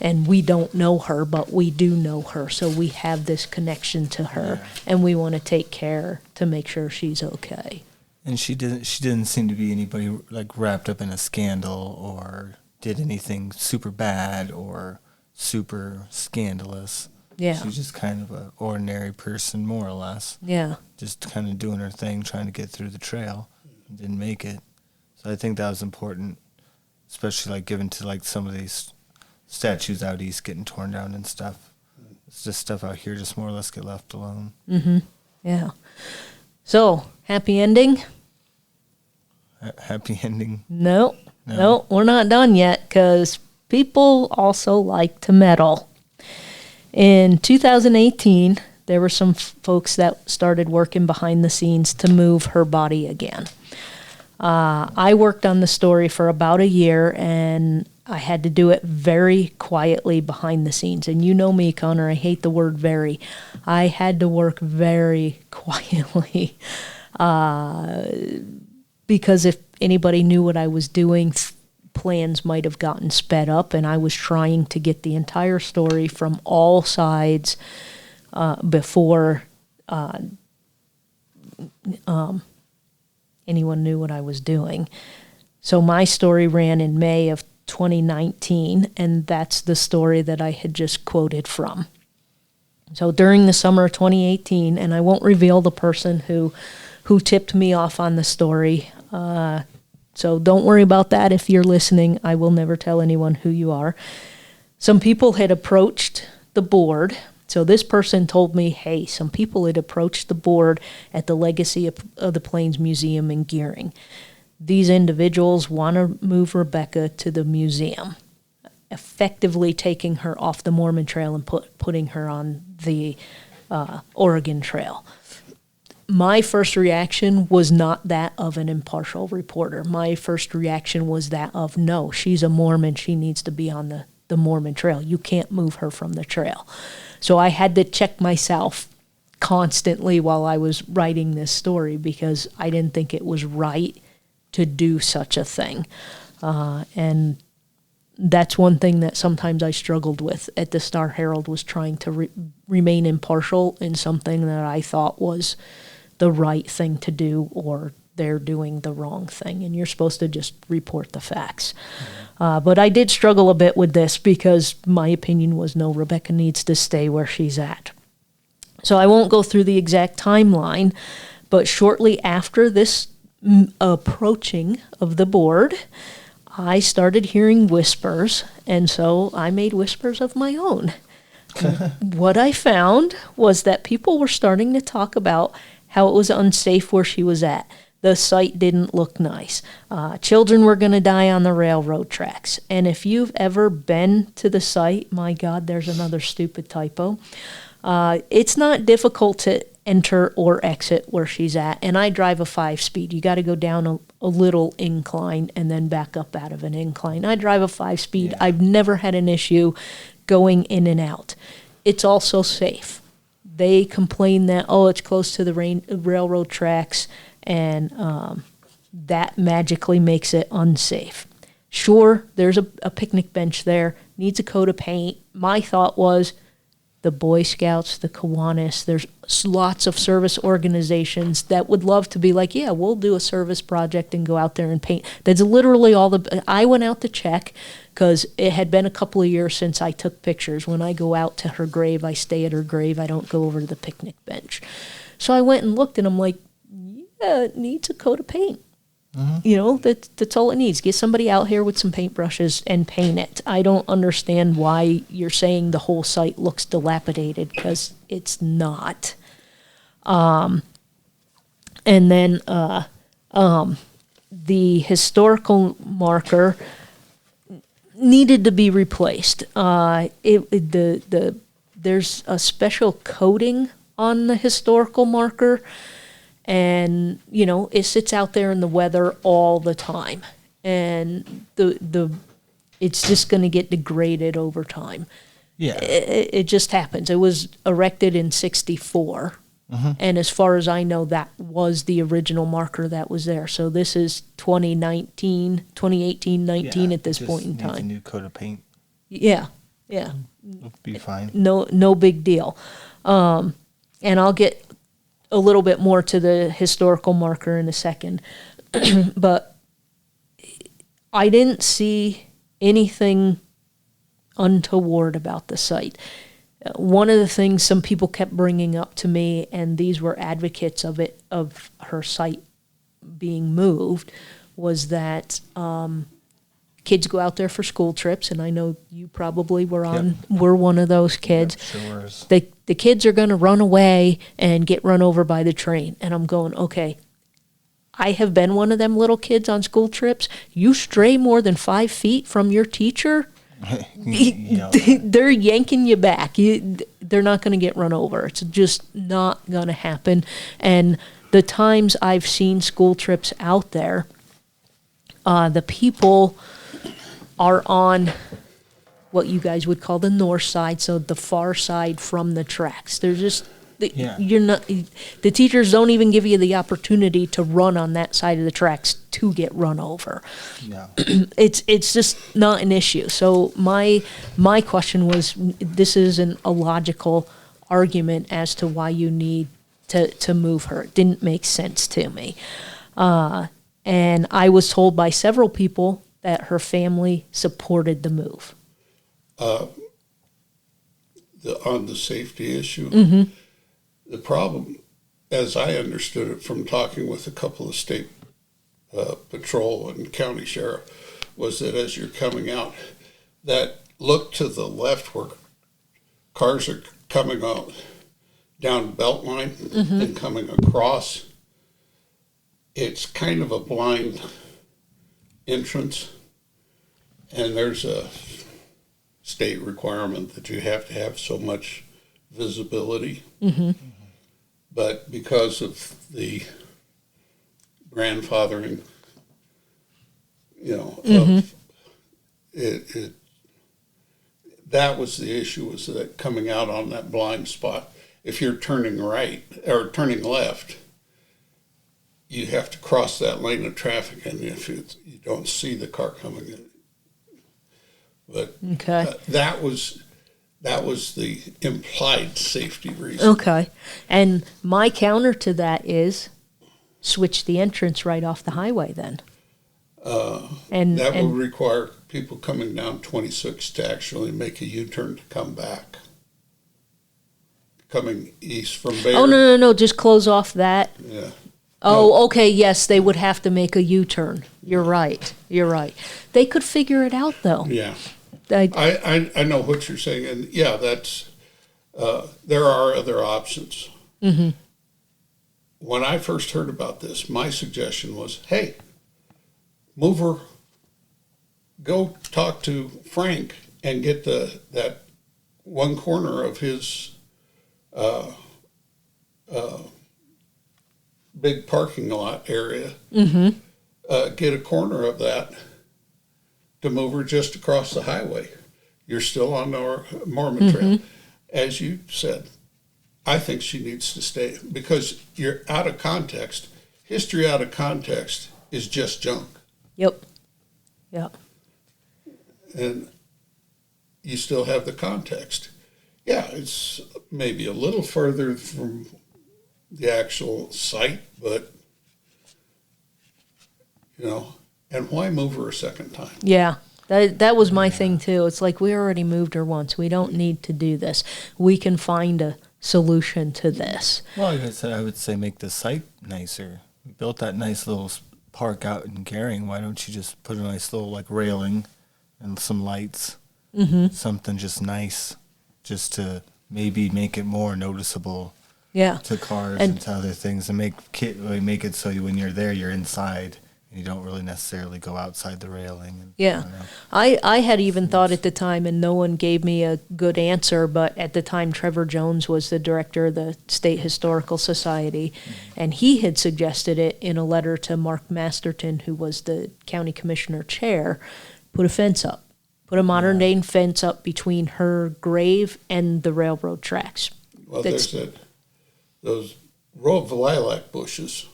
and we don't know her, but we do know her. So we have this connection to her and we want to take care to make sure she's okay. And she didn't seem to be anybody like wrapped up in a scandal or did anything super bad or super scandalous. Yeah. She's just kind of an ordinary person, more or less. Yeah. Just kind of doing her thing, trying to get through the trail. Didn't make it. So I think that was important, especially like given to like some of these statues out east getting torn down and stuff. It's just stuff out here just more or less get left alone. Mm-hmm. Yeah. So, happy ending? Happy ending? No, we're not done yet because people also like to meddle. In 2018, there were some folks that started working behind the scenes to move her body again. I worked on the story for about a year, and I had to do it very quietly behind the scenes. And you know me, Connor, I hate the word very. I had to work very quietly because if anybody knew what I was doing, plans might have gotten sped up, and I was trying to get the entire story from all sides before anyone knew what I was doing. So my story ran in May of 2019, and that's the story that I had just quoted from. So during the summer of 2018, and I won't reveal the person who tipped me off on the story, so don't worry about that if you're listening. I will never tell anyone who you are. Some people had approached the board. So this person told me, hey, some people had approached the board at the Legacy of the Plains Museum in Gearing. These individuals want to move Rebecca to the museum, effectively taking her off the Mormon Trail and putting her on the Oregon Trail. My first reaction was not that of an impartial reporter. My first reaction was that of, no, she's a Mormon. She needs to be on the Mormon Trail. You can't move her from the trail. So I had to check myself constantly while I was writing this story because I didn't think it was right to do such a thing. And that's one thing that sometimes I struggled with at the Star Herald was trying to remain impartial in something that I thought was the right thing to do or they're doing the wrong thing. And you're supposed to just report the facts. But I did struggle a bit with this because my opinion was, no, Rebecca needs to stay where she's at. So I won't go through the exact timeline, but shortly after this approaching of the board, I started hearing whispers, and so I made whispers of my own. What I found was that people were starting to talk about how it was unsafe where she was at. The site didn't look nice. Children were going to die on the railroad tracks. And if you've ever been to the site, my God, there's another stupid typo. It's not difficult to enter or exit where she's at. And I drive a 5-speed. You got to go down a little incline and then back up out of an incline. I drive a 5-speed. Yeah. I've never had an issue going in and out. It's also safe. They complain that, it's close to the railroad tracks, and that magically makes it unsafe. Sure, there's a picnic bench there, needs a coat of paint. My thought was, the Boy Scouts, the Kiwanis. There's lots of service organizations that would love to be like, yeah, we'll do a service project and go out there and paint. That's literally all I went out to check because it had been a couple of years since I took pictures. When I go out to her grave, I stay at her grave. I don't go over to the picnic bench. So I went and looked, and I'm like, yeah, it needs a coat of paint. You know, that's all it needs. Get somebody out here with some paintbrushes and paint it. I don't understand why you're saying the whole site looks dilapidated, because it's not. And then the historical marker needed to be replaced. There's a special coating on the historical marker, and you know, it sits out there in the weather all the time, and it's just going to get degraded over time. Yeah. It just happens. It was erected in '64, and as far as I know, that was the original marker that was there. So this is 2018, 19 at this point in Needs a time. new coat of paint. Yeah. It'll be fine. No big deal. And I'll get a little bit more to the historical marker in a second. But I didn't see anything untoward about the site. One of the things some people kept bringing up to me, and these were advocates of her site being moved, was that kids go out there for school trips, and I know you probably were one of those kids. Yep, sure is. The kids are going to run away and get run over by the train. And I'm going, okay, I have been one of them little kids on school trips. You stray more than 5 feet from your teacher, Yeah. they're yanking you back. They're not going to get run over. It's just not going to happen. And the times I've seen school trips out there, the people are on what you guys would call the north side, so the far side from the tracks. They're just you're not. The teachers don't even give you the opportunity to run on that side of the tracks to get run over. Yeah. It's just not an issue. So my question was, this isn't a logical argument as to why you need to move her. It didn't make sense to me. And I was told by several people that her family supported the move. On the safety issue, the problem, as I understood it from talking with a couple of state patrol and county sheriff, was that as you're coming out, that look to the left where cars are coming out down Beltline and coming across, it's kind of a blind entrance, and there's a state requirement that you have to have so much visibility. But because of the grandfathering, of it, that was the issue, was that coming out on that blind spot. If you're turning right or turning left, you have to cross that lane of traffic, and if you don't see the car coming in. But that was the implied safety reason. Okay. And my counter to that is switch the entrance right off the highway then. And that would require people coming down 26 to actually make a U-turn to come back. Coming east from Bayard. Oh, no. Just close off that. Yeah. Oh, No. okay. Yes, they would have to make a U-turn. You're right. They could figure it out, though. Yeah. I know what you're saying, and yeah, that's there are other options. When I first heard about this, my suggestion was, hey, move her, go talk to Frank and get that one corner of his big parking lot area, get a corner of that to move her just across the highway. You're still on the Mormon Trail. As you said, I think she needs to stay because you're out of context. History out of context is just junk. Yep. And you still have the context. Yeah, it's maybe a little further from the actual site, but, and why move her a second time? Yeah. That was my thing too. It's like we already moved her once. We don't need to do this. We can find a solution to this. Well, like I said, I would say make the site nicer. We built that nice little park out in Gering. Why don't you just put a nice little like railing and some lights, something just nice, just to maybe make it more noticeable Yeah. to cars and to other things, and make it so when you're there, you're inside. You don't really necessarily go outside the railing. And, Yeah. I had even thought at the time, and no one gave me a good answer, but at the time Trevor Jones was the director of the State Historical Society, and he had suggested it in a letter to Mark Masterton, who was the county commissioner chair, put a fence up. Put a modern-day fence up between her grave and the railroad tracks. Well, there's those row of lilac bushes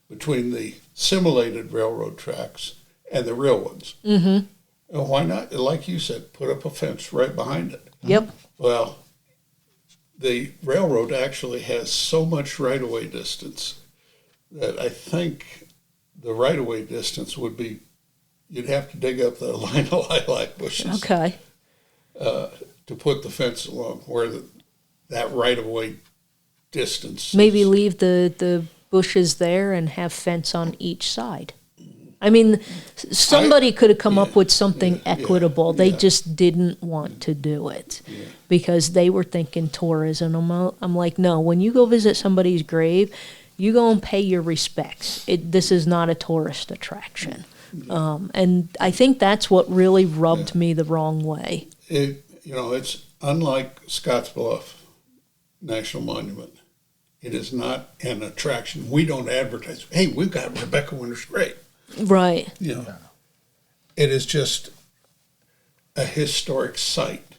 between the simulated railroad tracks and the real ones. Mm-hmm. And why not, like you said, put up a fence right behind it? Yep. Well, the railroad actually has so much right-of-way distance that I think the right-of-way distance would be, you'd have to dig up the line of lilac bushes Okay. to put the fence along where that right-of-way distance Maybe is. leave the bushes there and have fence on each side. I mean, somebody could have come up with something equitable. They just didn't want to do it because they were thinking tourism. I'm like, no, when you go visit somebody's grave, you go and pay your respects. This is not a tourist attraction. And I think that's what really rubbed me the wrong way. It's unlike Scottsbluff National Monument. It is not an attraction. We don't advertise, hey, we've got Rebecca Winter's grave. Right. It is just a historic site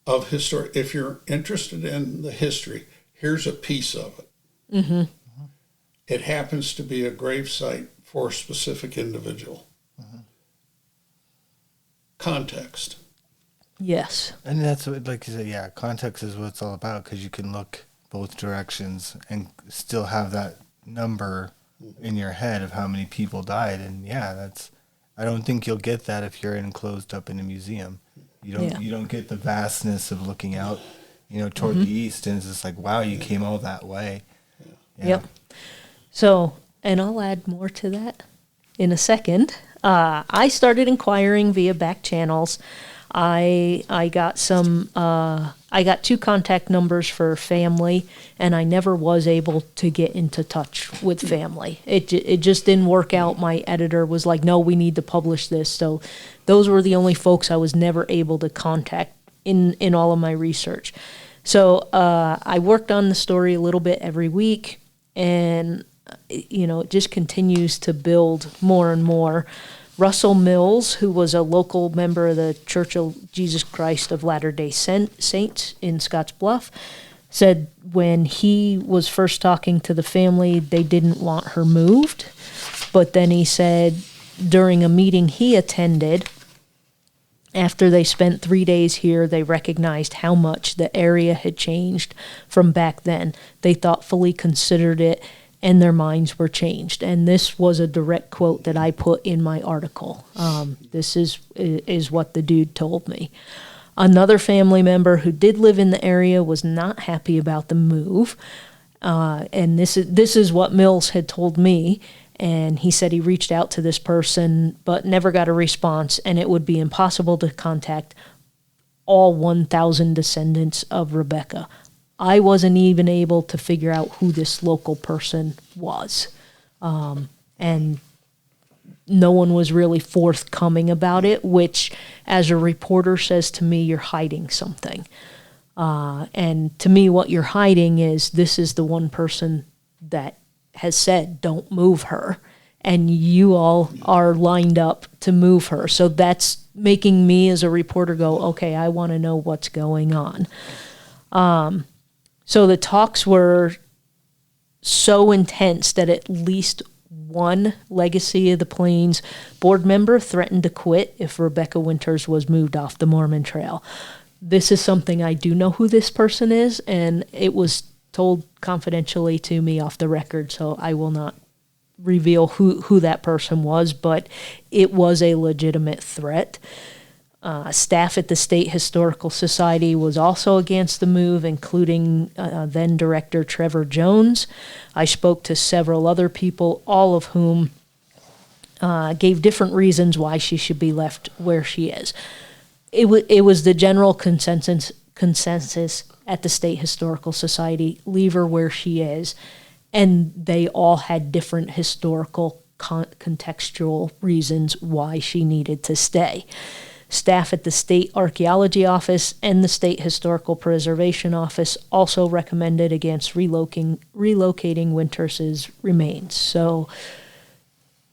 of historic. If you're interested in the history, here's a piece of it. Mm-hmm. It happens to be a grave site for a specific individual. Mm-hmm. Context. Yes. And that's what, like you said, context is what it's all about, because you can look both directions and still have that number in your head of how many people died. And I don't think you'll get that if you're enclosed up in a museum. You don't get the vastness of looking out, toward the east, and it's just like, wow, you came all that way. Yeah. Yep. So, and I'll add more to that in a second. I started inquiring via back channels. I got I got 2 contact numbers for family, and I never was able to get into touch with family. It just didn't work out. My editor was like, no, we need to publish this. So those were the only folks I was never able to contact in all of my research. So I worked on the story a little bit every week, and it just continues to build more and more. Russell Mills, who was a local member of the Church of Jesus Christ of Latter-day Saints in Scottsbluff, said when he was first talking to the family, they didn't want her moved. But then he said during a meeting he attended, after they spent 3 days here, they recognized how much the area had changed from back then. They thoughtfully considered it, and their minds were changed. And this was a direct quote that I put in my article. This is what the dude told me. Another family member who did live in the area was not happy about the move. And this is what Mills had told me. And he said he reached out to this person, but never got a response, and it would be impossible to contact all 1,000 descendants of Rebecca. I wasn't even able to figure out who this local person was. And no one was really forthcoming about it, which, as a reporter, says to me, you're hiding something. And to me, what you're hiding is this is the one person that has said, don't move her. And you all are lined up to move her. So that's making me, as a reporter, go, okay, I want to know what's going on. So the talks were so intense that at least one Legacy of the Plains board member threatened to quit if Rebecca Winters was moved off the Mormon Trail. this is something I do know who this person is, and it was told confidentially to me off the record, so I will not reveal who that person was, but it was a legitimate threat. Staff at the State Historical Society was also against the move, including then Director Trevor Jones. I spoke to several other people, all of whom gave different reasons why she should be left where she is. It was the general consensus at the State Historical Society, leave her where she is, and they all had different historical contextual reasons why she needed to stay. Staff at the State Archaeology Office and the State Historical Preservation Office also recommended against relocating Winters' remains. So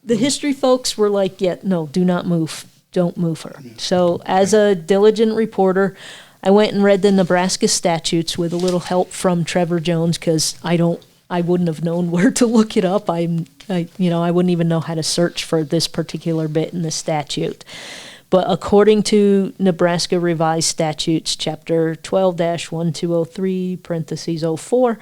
the history folks were like, yeah, no, do not move. Don't move her. So as a diligent reporter, I went and read the Nebraska statutes with a little help from Trevor Jones, because I wouldn't have known where to look it up. I wouldn't even know how to search for this particular bit in the statute. But according to Nebraska Revised Statutes, Chapter 12-1203, parentheses 04,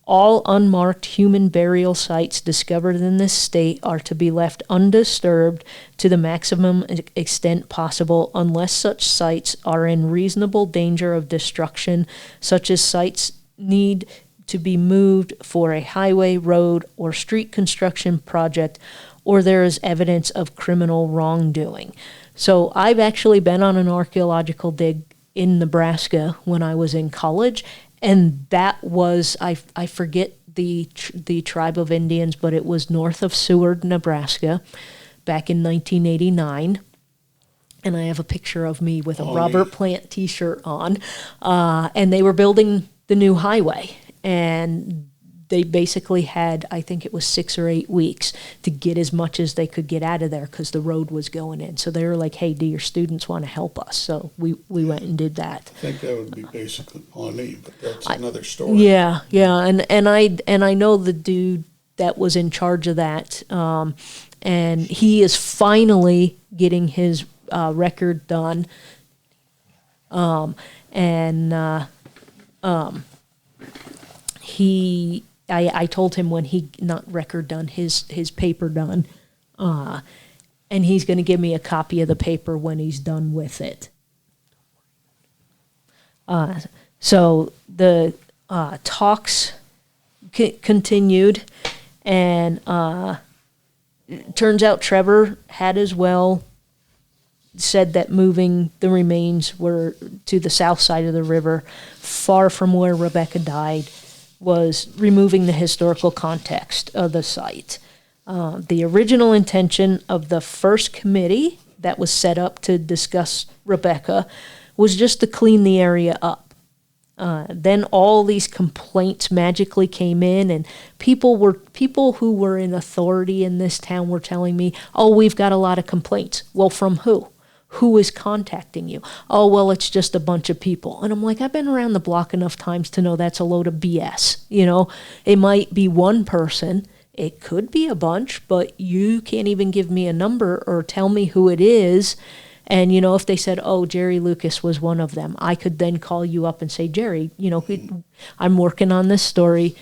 all unmarked human burial sites discovered in this state are to be left undisturbed to the maximum extent possible unless such sites are in reasonable danger of destruction, such as sites need to be moved for a highway, road, or street construction project, or there is evidence of criminal wrongdoing. So I've actually been on an archaeological dig in Nebraska when I was in college, and that was, I forget the tribe of Indians, but it was north of Seward, Nebraska, back in 1989. And I have a picture of me with a Robert Plant t-shirt on. And they were building the new highway. And they basically had, I think it was 6 or 8 weeks to get as much as they could get out of there because the road was going in. So they were like, hey, do your students want to help us? So we went and did that. I think that would be basically Pawnee, but that's another story. Yeah. And I know the dude that was in charge of that, and he is finally getting his record done. I told him when he, not record done, his paper done, and he's going to give me a copy of the paper when he's done with it. So the talks continued, and it turns out Trevor had as well said that moving the remains were to the south side of the river, far from where Rebecca died, was removing the historical context of the site. The original intention of the first committee that was set up to discuss Rebecca was just to clean the area up. Then all these complaints magically came in, and people who were in authority in this town were telling me, oh, we've got a lot of complaints. Well, from who? Who is contacting you? Oh, well, it's just a bunch of people. And I'm like, I've been around the block enough times to know that's a load of BS. It might be one person. It could be a bunch, but you can't even give me a number or tell me who it is. And, if they said, oh, Jerry Lucas was one of them, I could then call you up and say, Jerry, I'm working on this story.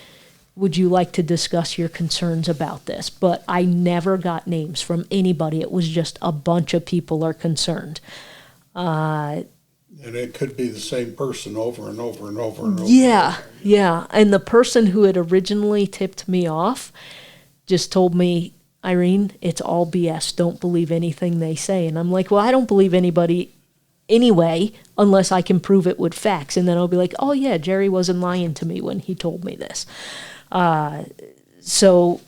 Would you like to discuss your concerns about this? But I never got names from anybody. It was just a bunch of people are concerned. And it could be the same person over and over and over and over. Yeah. And the person who had originally tipped me off just told me, Irene, it's all BS. Don't believe anything they say. And I'm like, well, I don't believe anybody anyway, unless I can prove it with facts. And then I'll be like, oh, yeah, Jerry wasn't lying to me when he told me this. So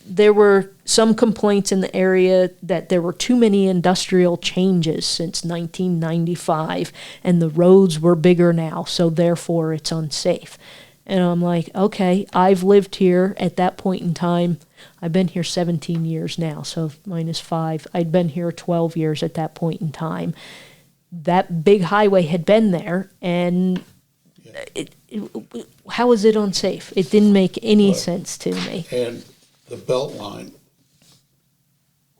there were some complaints in the area that there were too many industrial changes since 1995, and the roads were bigger now, so therefore it's unsafe. And I'm like, okay, I've lived here at that point in time. I've been here 17 years now, so minus 5. I'd been here 12 years at that point in time. That big highway had been there, and how is it unsafe? It didn't make any sense to me. And the belt line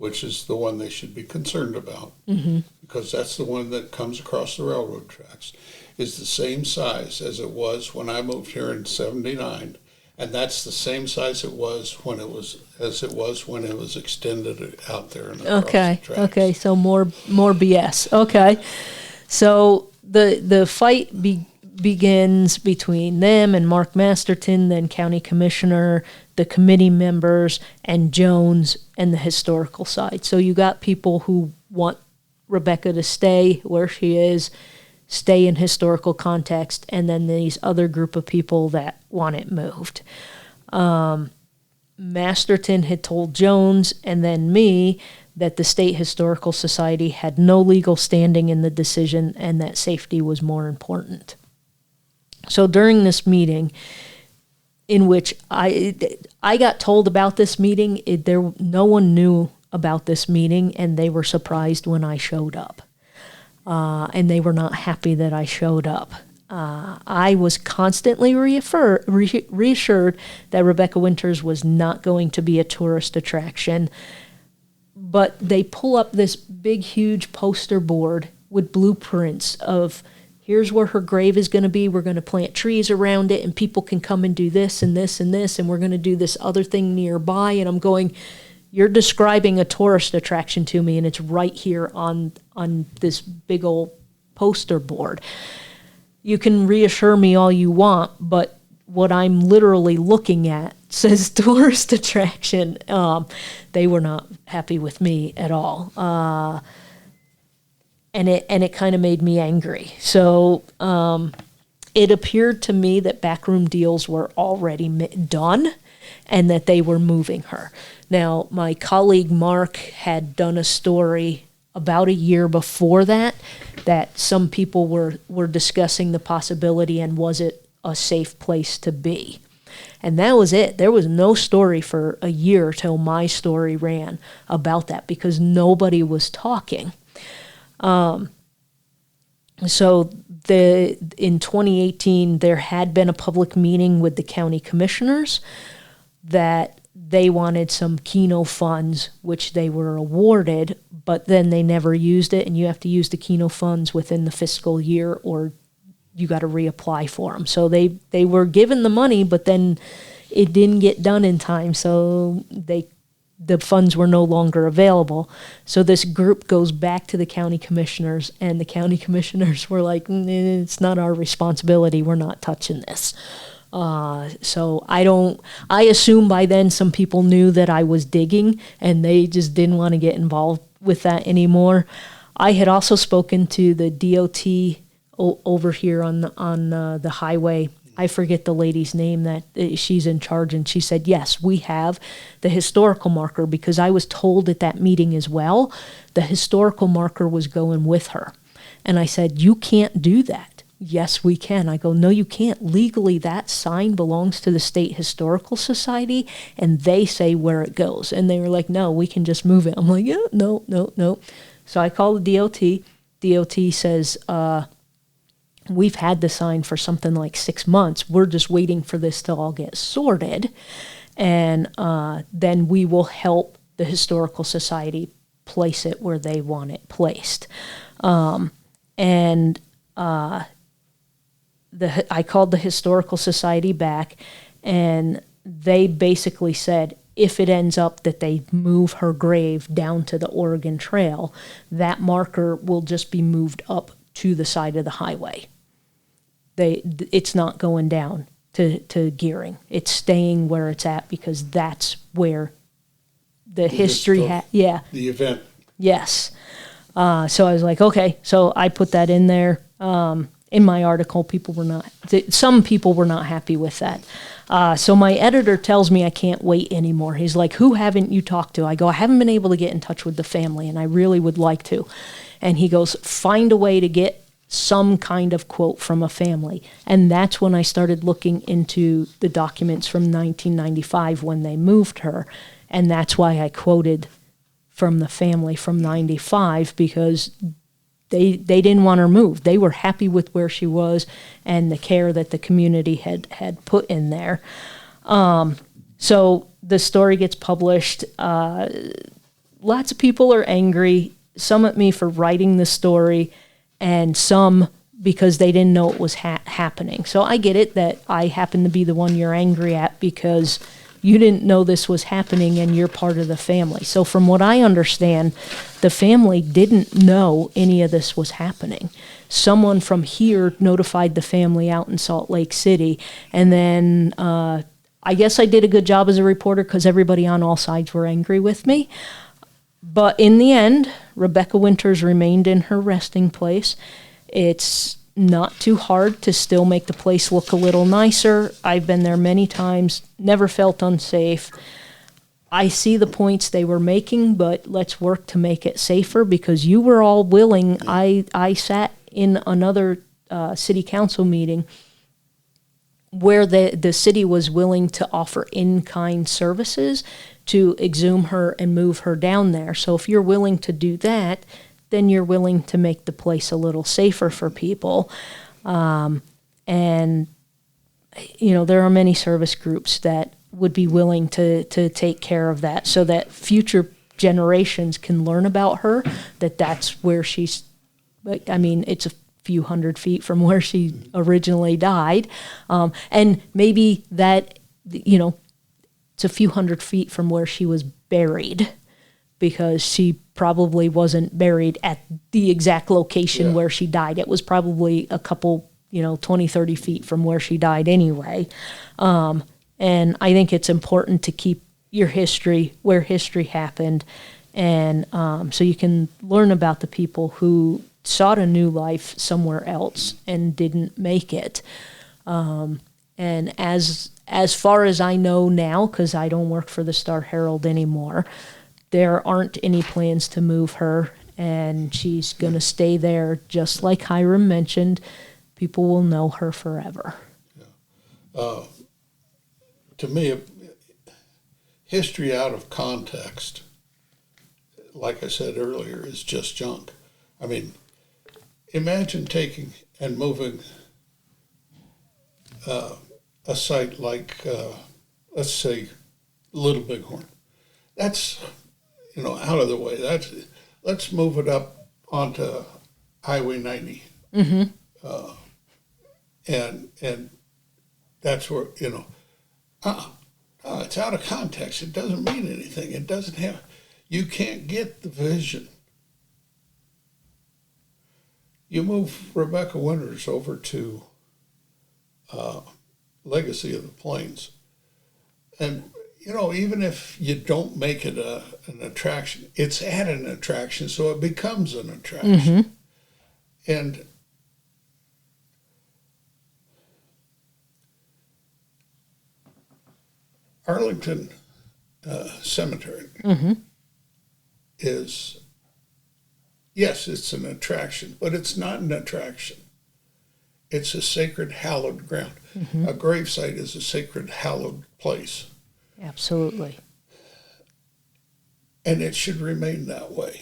which is the one they should be concerned about, because that's the one that comes across the railroad tracks, is the same size as it was when I moved here in '79, and that's the same size it was when it was extended out there and across Okay. the tracks. Okay. So more BS. Okay. So the fight begins between them and Mark Masterton, then county commissioner, the committee members, and Jones and the historical side. So you got people who want Rebecca to stay where she is, stay in historical context, and then these other group of people that want it moved. Masterton had told Jones and then me that the State Historical Society had no legal standing in the decision and that safety was more important. So during this meeting, in which I got told about this meeting, no one knew about this meeting, and they were surprised when I showed up. And they were not happy that I showed up. I was constantly reassured that Rebecca Winters was not going to be a tourist attraction. But they pull up this big, huge poster board with blueprints of here's where her grave is going to be. We're going to plant trees around it, and people can come and do this and this and this, and we're going to do this other thing nearby. And I'm going, you're describing a tourist attraction to me, and it's right here on this big old poster board. You can reassure me all you want, but what I'm literally looking at says tourist attraction. They were not happy with me at all. And it kind of made me angry. So it appeared to me that backroom deals were already done and that they were moving her. Now, my colleague Mark had done a story about a year before that some people were discussing the possibility and was it a safe place to be. And that was it. There was no story for a year till my story ran about that because nobody was talking. So in 2018, there had been a public meeting with the county commissioners that they wanted some Keno funds, which they were awarded, but then they never used it, and you have to use the Keno funds within the fiscal year or you got to reapply for them. So they were given the money, but then it didn't get done in time, so the funds were no longer available. So this group goes back to the county commissioners, and the county commissioners were like, it's not our responsibility. We're not touching this. So I assume by then some people knew that I was digging, and they just didn't want to get involved with that anymore. I had also spoken to the DOT over here on the highway. I forget the lady's name that she's in charge, and she said, yes, we have the historical marker, because I was told at that meeting as well, the historical marker was going with her. And I said, you can't do that. Yes, we can. I go, no, you can't. Legally, that sign belongs to the State Historical Society, and they say where it goes. And they were like, no, we can just move it. I'm like, yeah, no. So I called the DOT. DOT says, we've had the sign for something like 6 months. We're just waiting for this to all get sorted. And then we will help the Historical Society place it where they want it placed. I called the Historical Society back, and they basically said, if it ends up that they move her grave down to the Oregon Trail, that marker will just be moved up to the side of the highway. It's not going down to Gearing. It's staying where it's at because that's where the history the event. Yes. So I was like, okay. So I put that in there. In my article, some people were not happy with that. So my editor tells me I can't wait anymore. He's like, who haven't you talked to? I go, I haven't been able to get in touch with the family, and I really would like to. And he goes, find a way to get some kind of quote from a family. And that's when I started looking into the documents from 1995 when they moved her. And that's why I quoted from the family from 95, because they didn't want her moved. They were happy with where she was and the care that the community had put in there. So the story gets published. lots of people are angry, some at me for writing the story, and some because they didn't know it was happening. So I get it that I happen to be the one you're angry at because you didn't know this was happening and you're part of the family. So from what I understand, the family didn't know any of this was happening. Someone from here notified the family out in Salt Lake City, and then I guess I did a good job as a reporter because everybody on all sides were angry with me. But in the end, Rebecca Winters remained in her resting place. It's not too hard to still make the place look a little nicer. I've been there many times, never felt unsafe. I see the points they were making, but let's work to make it safer because you were all willing. I sat in another city council meeting where the city was willing to offer in-kind services to exhume her and move her down there. So if you're willing to do that, then you're willing to make the place a little safer for people. And, you know, there are many service groups that would be willing to take care of that so that future generations can learn about her, that's where she's, I mean, it's a few hundred feet from where she originally died. And maybe that, you know, it's a few hundred feet from where she was buried because she probably wasn't buried at the exact location where she died. It was probably a couple, 20, 30 feet from where she died anyway. And I think it's important to keep your history where history happened. And so you can learn about the people who sought a new life somewhere else and didn't make it. And as far as I know now, because I don't work for the Star-Herald anymore, there aren't any plans to move her, and she's going to stay there. Just like Hiram mentioned, people will know her forever. Yeah. To me, history out of context, like I said earlier, is just junk. I mean, imagine taking and moving a site like, let's say, Little Bighorn. That's, out of the way. Let's move it up onto Highway 90. Mm-hmm. And that's where, it's out of context. It doesn't mean anything. It doesn't have, you can't get the vision. You move Rebecca Winters over to Legacy of the Plains, and even if you don't make it an attraction, it's at an attraction, so it becomes an attraction. Mm-hmm. And Arlington Cemetery is, yes, it's an attraction, but it's not an attraction. It's a sacred, hallowed ground. Mm-hmm. A gravesite is a sacred, hallowed place. Absolutely. And it should remain that way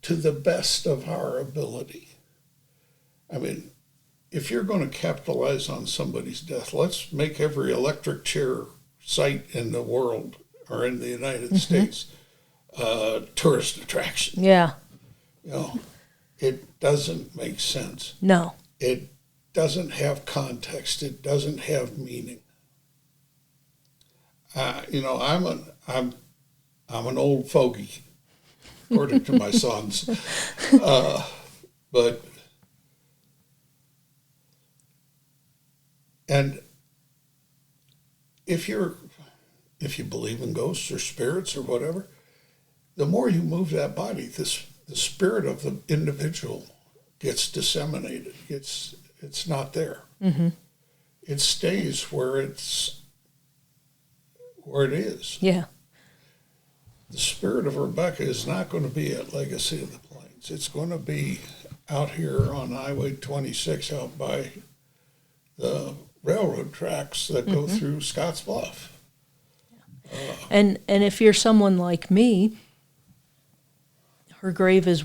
to the best of our ability. I mean, if you're going to capitalize on somebody's death, let's make every electric chair site in the world or in the United States tourist attraction. Yeah. It doesn't make sense. No. It doesn't have context. It doesn't have meaning. I'm an old fogey, according to my sons. And if you believe in ghosts or spirits or whatever, the more you move that body, the spirit of the individual gets disseminated. It's not there. Mm-hmm. It stays where it is. Yeah. The spirit of Rebecca is not going to be at Legacy of the Plains. It's going to be out here on Highway 26 out by the railroad tracks that go through Scotts Bluff. And if you're someone like me, her grave is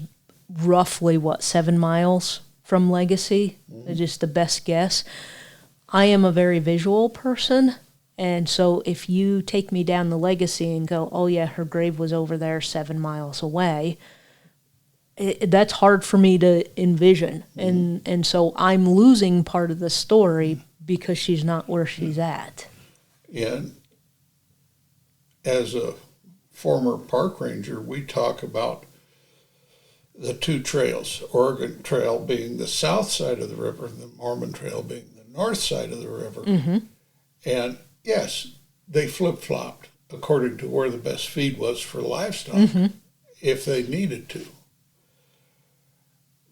roughly, 7 miles from Legacy? Mm-hmm. Just the best guess. I am a very visual person. And so if you take me down the legacy and go, oh yeah, her grave was over there 7 miles away, that's hard for me to envision. And so I'm losing part of the story because she's not where she's at. And as a former park ranger, we talk about the two trails, Oregon Trail being the south side of the river, and the Mormon Trail being the north side of the river. Mm-hmm. And yes, they flip-flopped according to where the best feed was for livestock, if they needed to.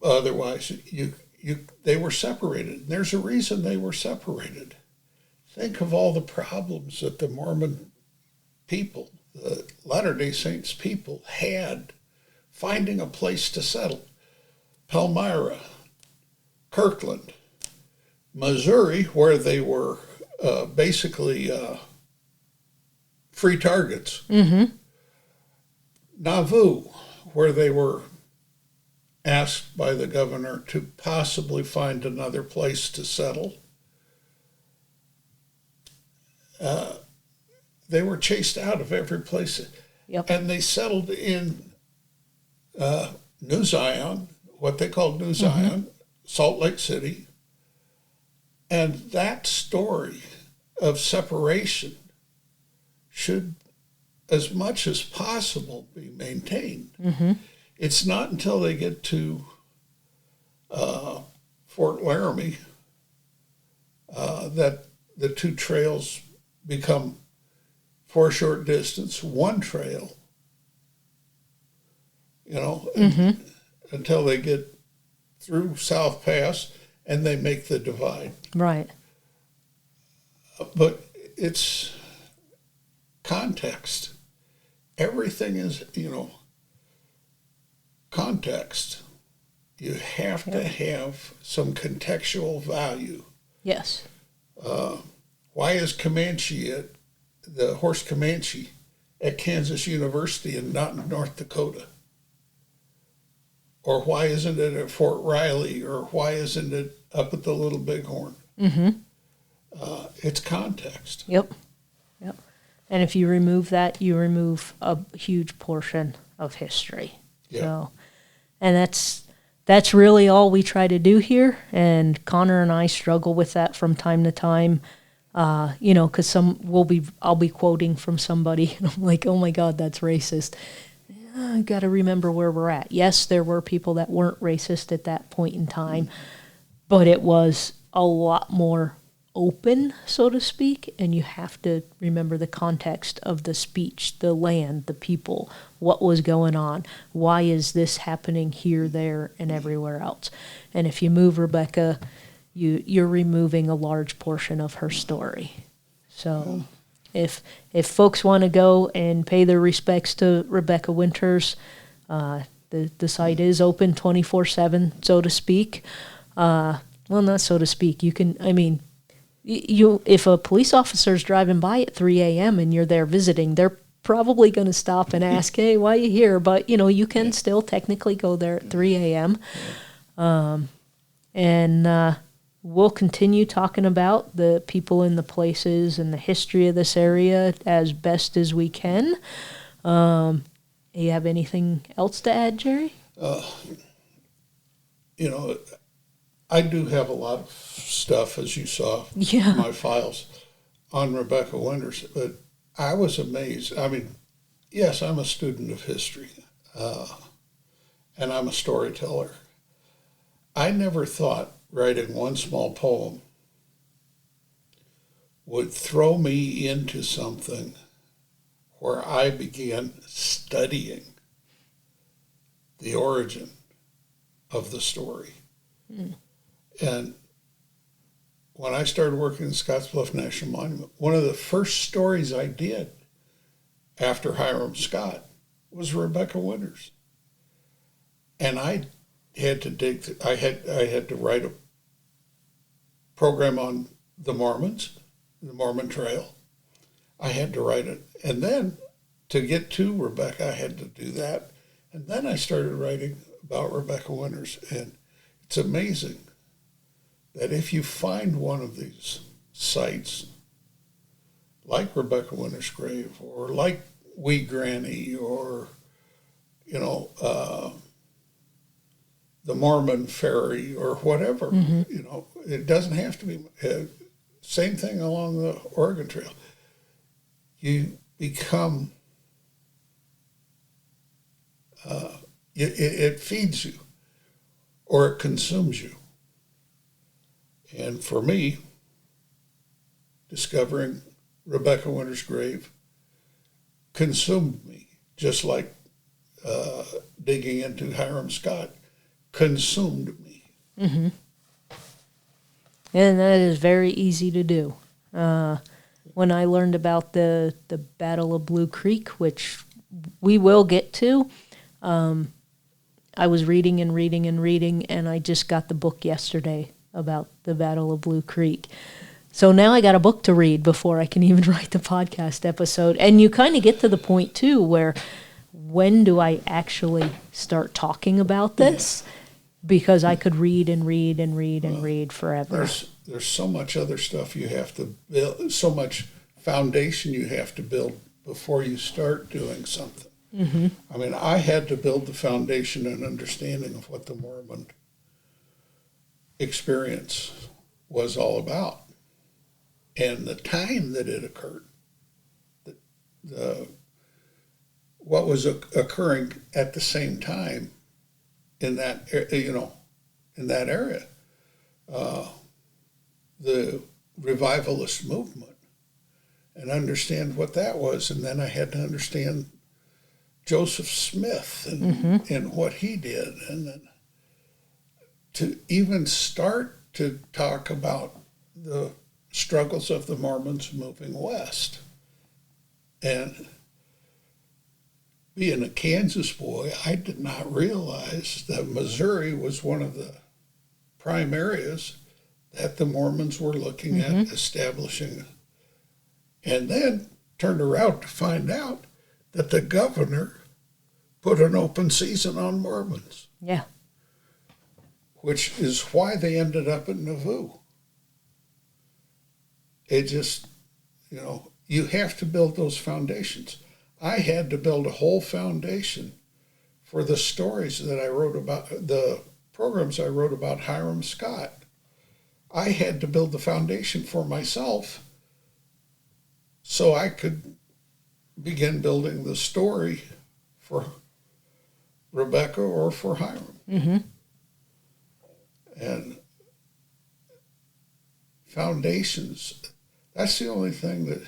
Otherwise, they were separated. There's a reason they were separated. Think of all the problems that the Mormon people, the Latter-day Saints people, had finding a place to settle. Palmyra, Kirkland, Missouri, where they were basically free targets. Nauvoo, where they were asked by the governor to possibly find another place to settle. They were chased out of every place. Yep. And they settled in New Zion, what they called New Zion, Salt Lake City. And that story of separation should, as much as possible, be maintained. It's not until they get to Fort Laramie that the two trails become, for a short distance, one trail. Until they get through South Pass and they make the divide. Right. But it's context. Everything is, context. You have to have some contextual value. Yes. Why is the horse Comanche at Kansas University and not in North Dakota? Or why isn't it at Fort Riley? Or why isn't it up at the Little Bighorn? It's context. Yep. And if you remove that, you remove a huge portion of history. Yeah. So, and that's really all we try to do here. And Connor and I struggle with that from time to time. Because I'll be quoting from somebody, and I'm like, oh my God, that's racist. I got to remember where we're at. Yes, there were people that weren't racist at that point in time, but it was a lot more open, so to speak, and you have to remember the context of the speech, the land, the people, what was going on, why is this happening here, there, and everywhere else. And if you move Rebecca, you're removing a large portion of her story. So if folks want to go and pay their respects to Rebecca Winters, the site is open 24/7, so to speak. Well, not so to speak. You can, if a police officer's driving by at 3 a.m. and you're there visiting, they're probably going to stop and ask, hey, why are you here? But, you can still technically go there at 3 a.m. And we'll continue talking about the people and the places and the history of this area as best as we can. You have anything else to add, Jerry? I do have a lot of stuff, as you saw Yeah. in my files, on Rebecca Winters, but I was amazed. Yes, I'm a student of history, and I'm a storyteller. I never thought writing one small poem would throw me into something where I began studying the origin of the story. And when I started working in Scottsbluff National Monument, one of the first stories I did after Hiram Scott was Rebecca Winters. And I had to I had to write a program on the Mormons, the Mormon Trail. I had to write it. And then to get to Rebecca, I had to do that. And then I started writing about Rebecca Winters. And it's amazing that if you find one of these sites, like Rebecca Winter's Grave or like Wee Granny or, the Mormon Fairy or whatever. It doesn't have to be. Same thing along the Oregon Trail. You become, it feeds you or it consumes you. And for me, discovering Rebecca Winter's Grave consumed me, just like digging into Hiram Scott consumed me. Mm-hmm. And that is very easy to do. When I learned about the Battle of Blue Creek, which we will get to, I was reading, and I just got the book yesterday about the Battle of Blue Creek. So now I got a book to read before I can even write the podcast episode. And you kind of get to the point, too, where when do I actually start talking about this? Because I could read forever. There's so much other stuff you have to build, so much foundation you have to build before you start doing something. Mm-hmm. I mean, I had to build the foundation and understanding of what the Mormon experience was all about and the time that it occurred, what was occurring at the same time in that area. The revivalist movement, and understand what that was. And then I had to understand Joseph Smith and what he did. And then to even start to talk about the struggles of the Mormons moving west. And being a Kansas boy, I did not realize that Missouri was one of the prime areas that the Mormons were looking at establishing. And then turned around to find out that the governor put an open season on Mormons. Yeah. Which is why they ended up at Nauvoo. It just, you have to build those foundations. I had to build a whole foundation for the stories that I wrote about, the programs I wrote about Hiram Scott. I had to build the foundation for myself so I could begin building the story for Rebecca or for Hiram. Mm-hmm. And foundations, that's the only thing that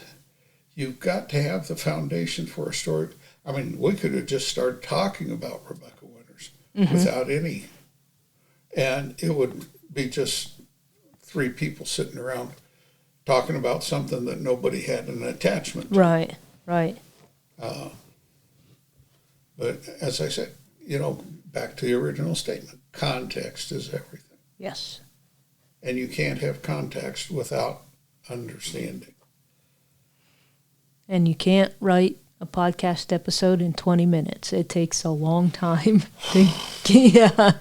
you've got to have, the foundation for a story. I mean, we could have just started talking about Rebecca Winters without any, and it would be just three people sitting around talking about something that nobody had an attachment to. Right. But as I said, back to the original statement, context is everything. Yes. And you can't have context without understanding. And you can't write a podcast episode in 20 minutes. It takes a long time. Yeah.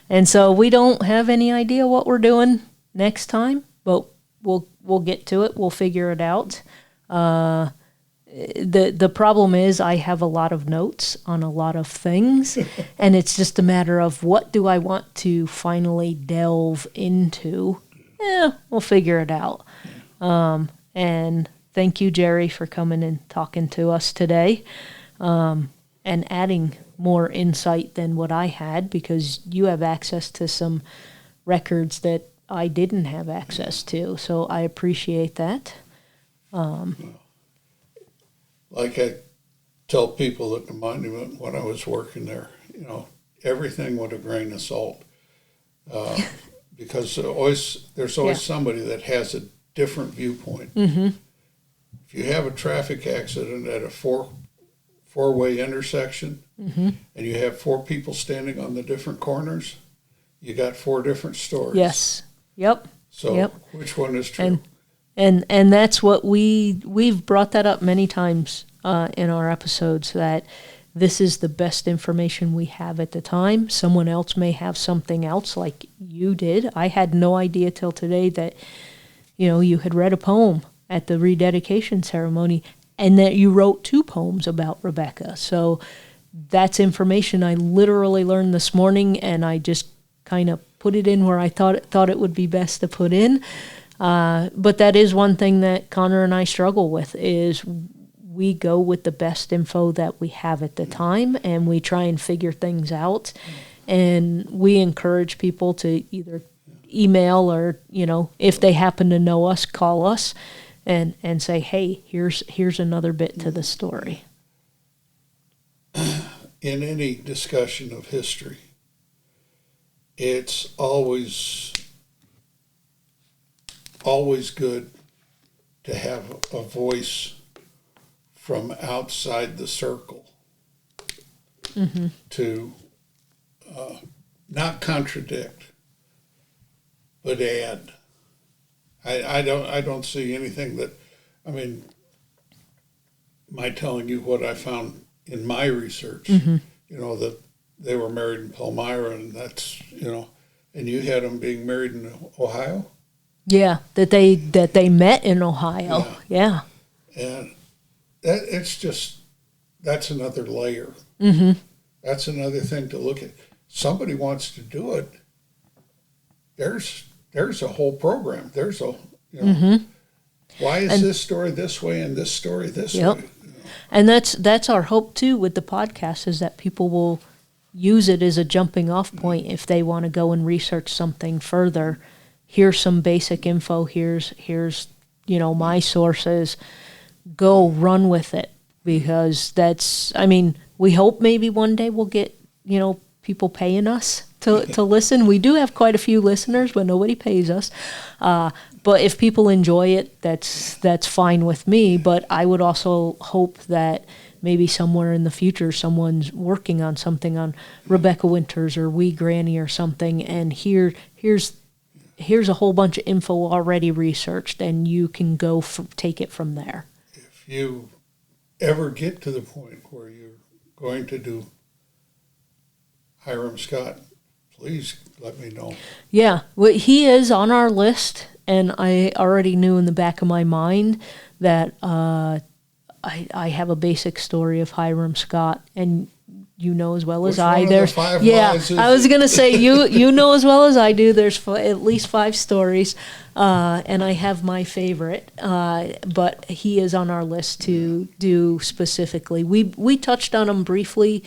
And so we don't have any idea what we're doing next time, but we'll get to it. We'll figure it out. The problem is I have a lot of notes on a lot of things, and it's just a matter of what do I want to finally delve into. We'll figure it out. And thank you, Jerry, for coming and talking to us today, and adding more insight than what I had, because you have access to some records that I didn't have access to. So I appreciate that. Like I tell people at the monument when I was working there, everything with a grain of salt. Because there's always somebody that has a different viewpoint. Mm-hmm. If you have a traffic accident at a four-way intersection, and you have four people standing on the different corners, you got four different stories. Yes. Yep. So which one is true? And that's what we've brought that up many times in our episodes, that this is the best information we have at the time. Someone else may have something else, like you did. I had no idea till today that you had read a poem at the rededication ceremony, and that you wrote 2 poems about Rebecca. So that's information I literally learned this morning, and I just kind of put it in where I thought it would be best to put in. But that is one thing that Connor and I struggle with, is we go with the best info that we have at the time, and we try and figure things out. And we encourage people to either email or, if they happen to know us, call us and say, hey, here's another bit to the story. In any discussion of history, it's always good to have a voice from outside the circle to not contradict, but add. I don't see anything that, my telling you what I found in my research, that they were married in Palmyra, and that's, and you had them being married in Ohio? Yeah, that they met in Ohio. Yeah. And that's another layer. That's another thing to look at. Somebody wants to do it. There's a whole program. There's a, why is this story this way and this story this way? And that's our hope too with the podcast, is that people will use it as a jumping off point if they want to go and research something further. Here's some basic info. Here's my sources. Go run with it, because we hope maybe one day we'll get people paying us to listen. We do have quite a few listeners, but nobody pays us. But if people enjoy it, that's fine with me. But I would also hope that maybe somewhere in the future someone's working on something on Rebecca Winters or Wee Granny or something, and here's a whole bunch of info already researched, and you can go take it from there. If you ever get to the point where you're going to do Hiram Scott, please let me know. Yeah, well, he is on our list, and I already knew in the back of my mind that I have a basic story of Hiram Scott, and you know as well as I. There's I was gonna say you know as well as I do. There's at least 5 stories, and I have my favorite, but he is on our list to do specifically. We touched on him briefly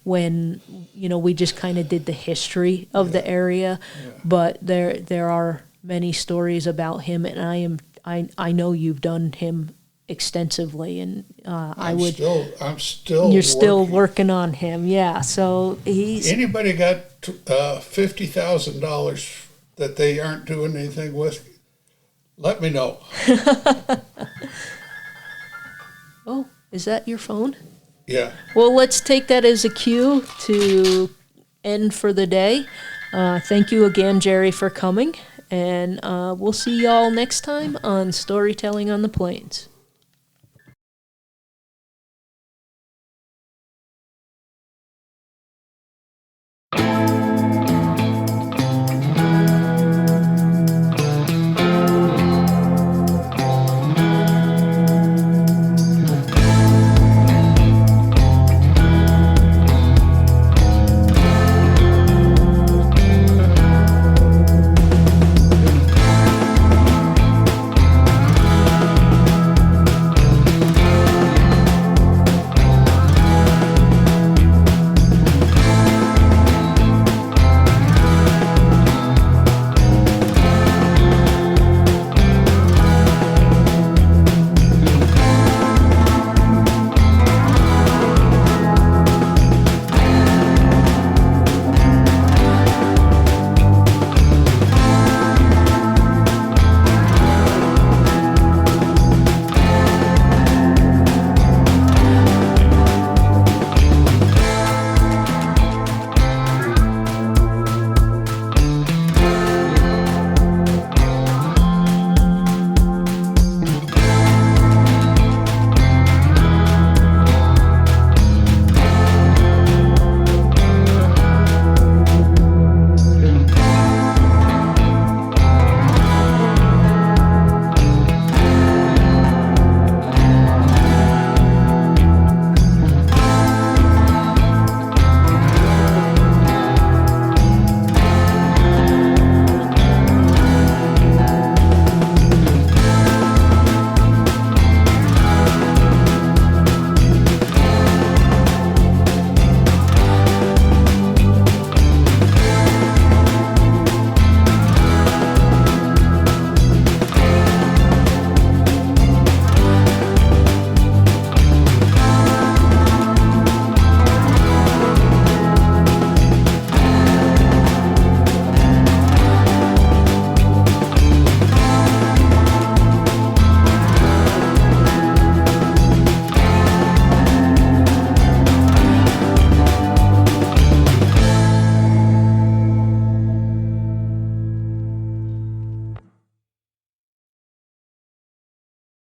when we just kind of did the history of the area, but there are many stories about him, and I know you've done him extensively, and I'm still you're still working on him. Yeah, so he's anybody got $50,000 that they aren't doing anything with, let me know. Oh, is that your phone? Yeah. Well, let's take that as a cue to end for the day. Thank you again, Jerry, for coming, and we'll see y'all next time on Storytelling on the Plains.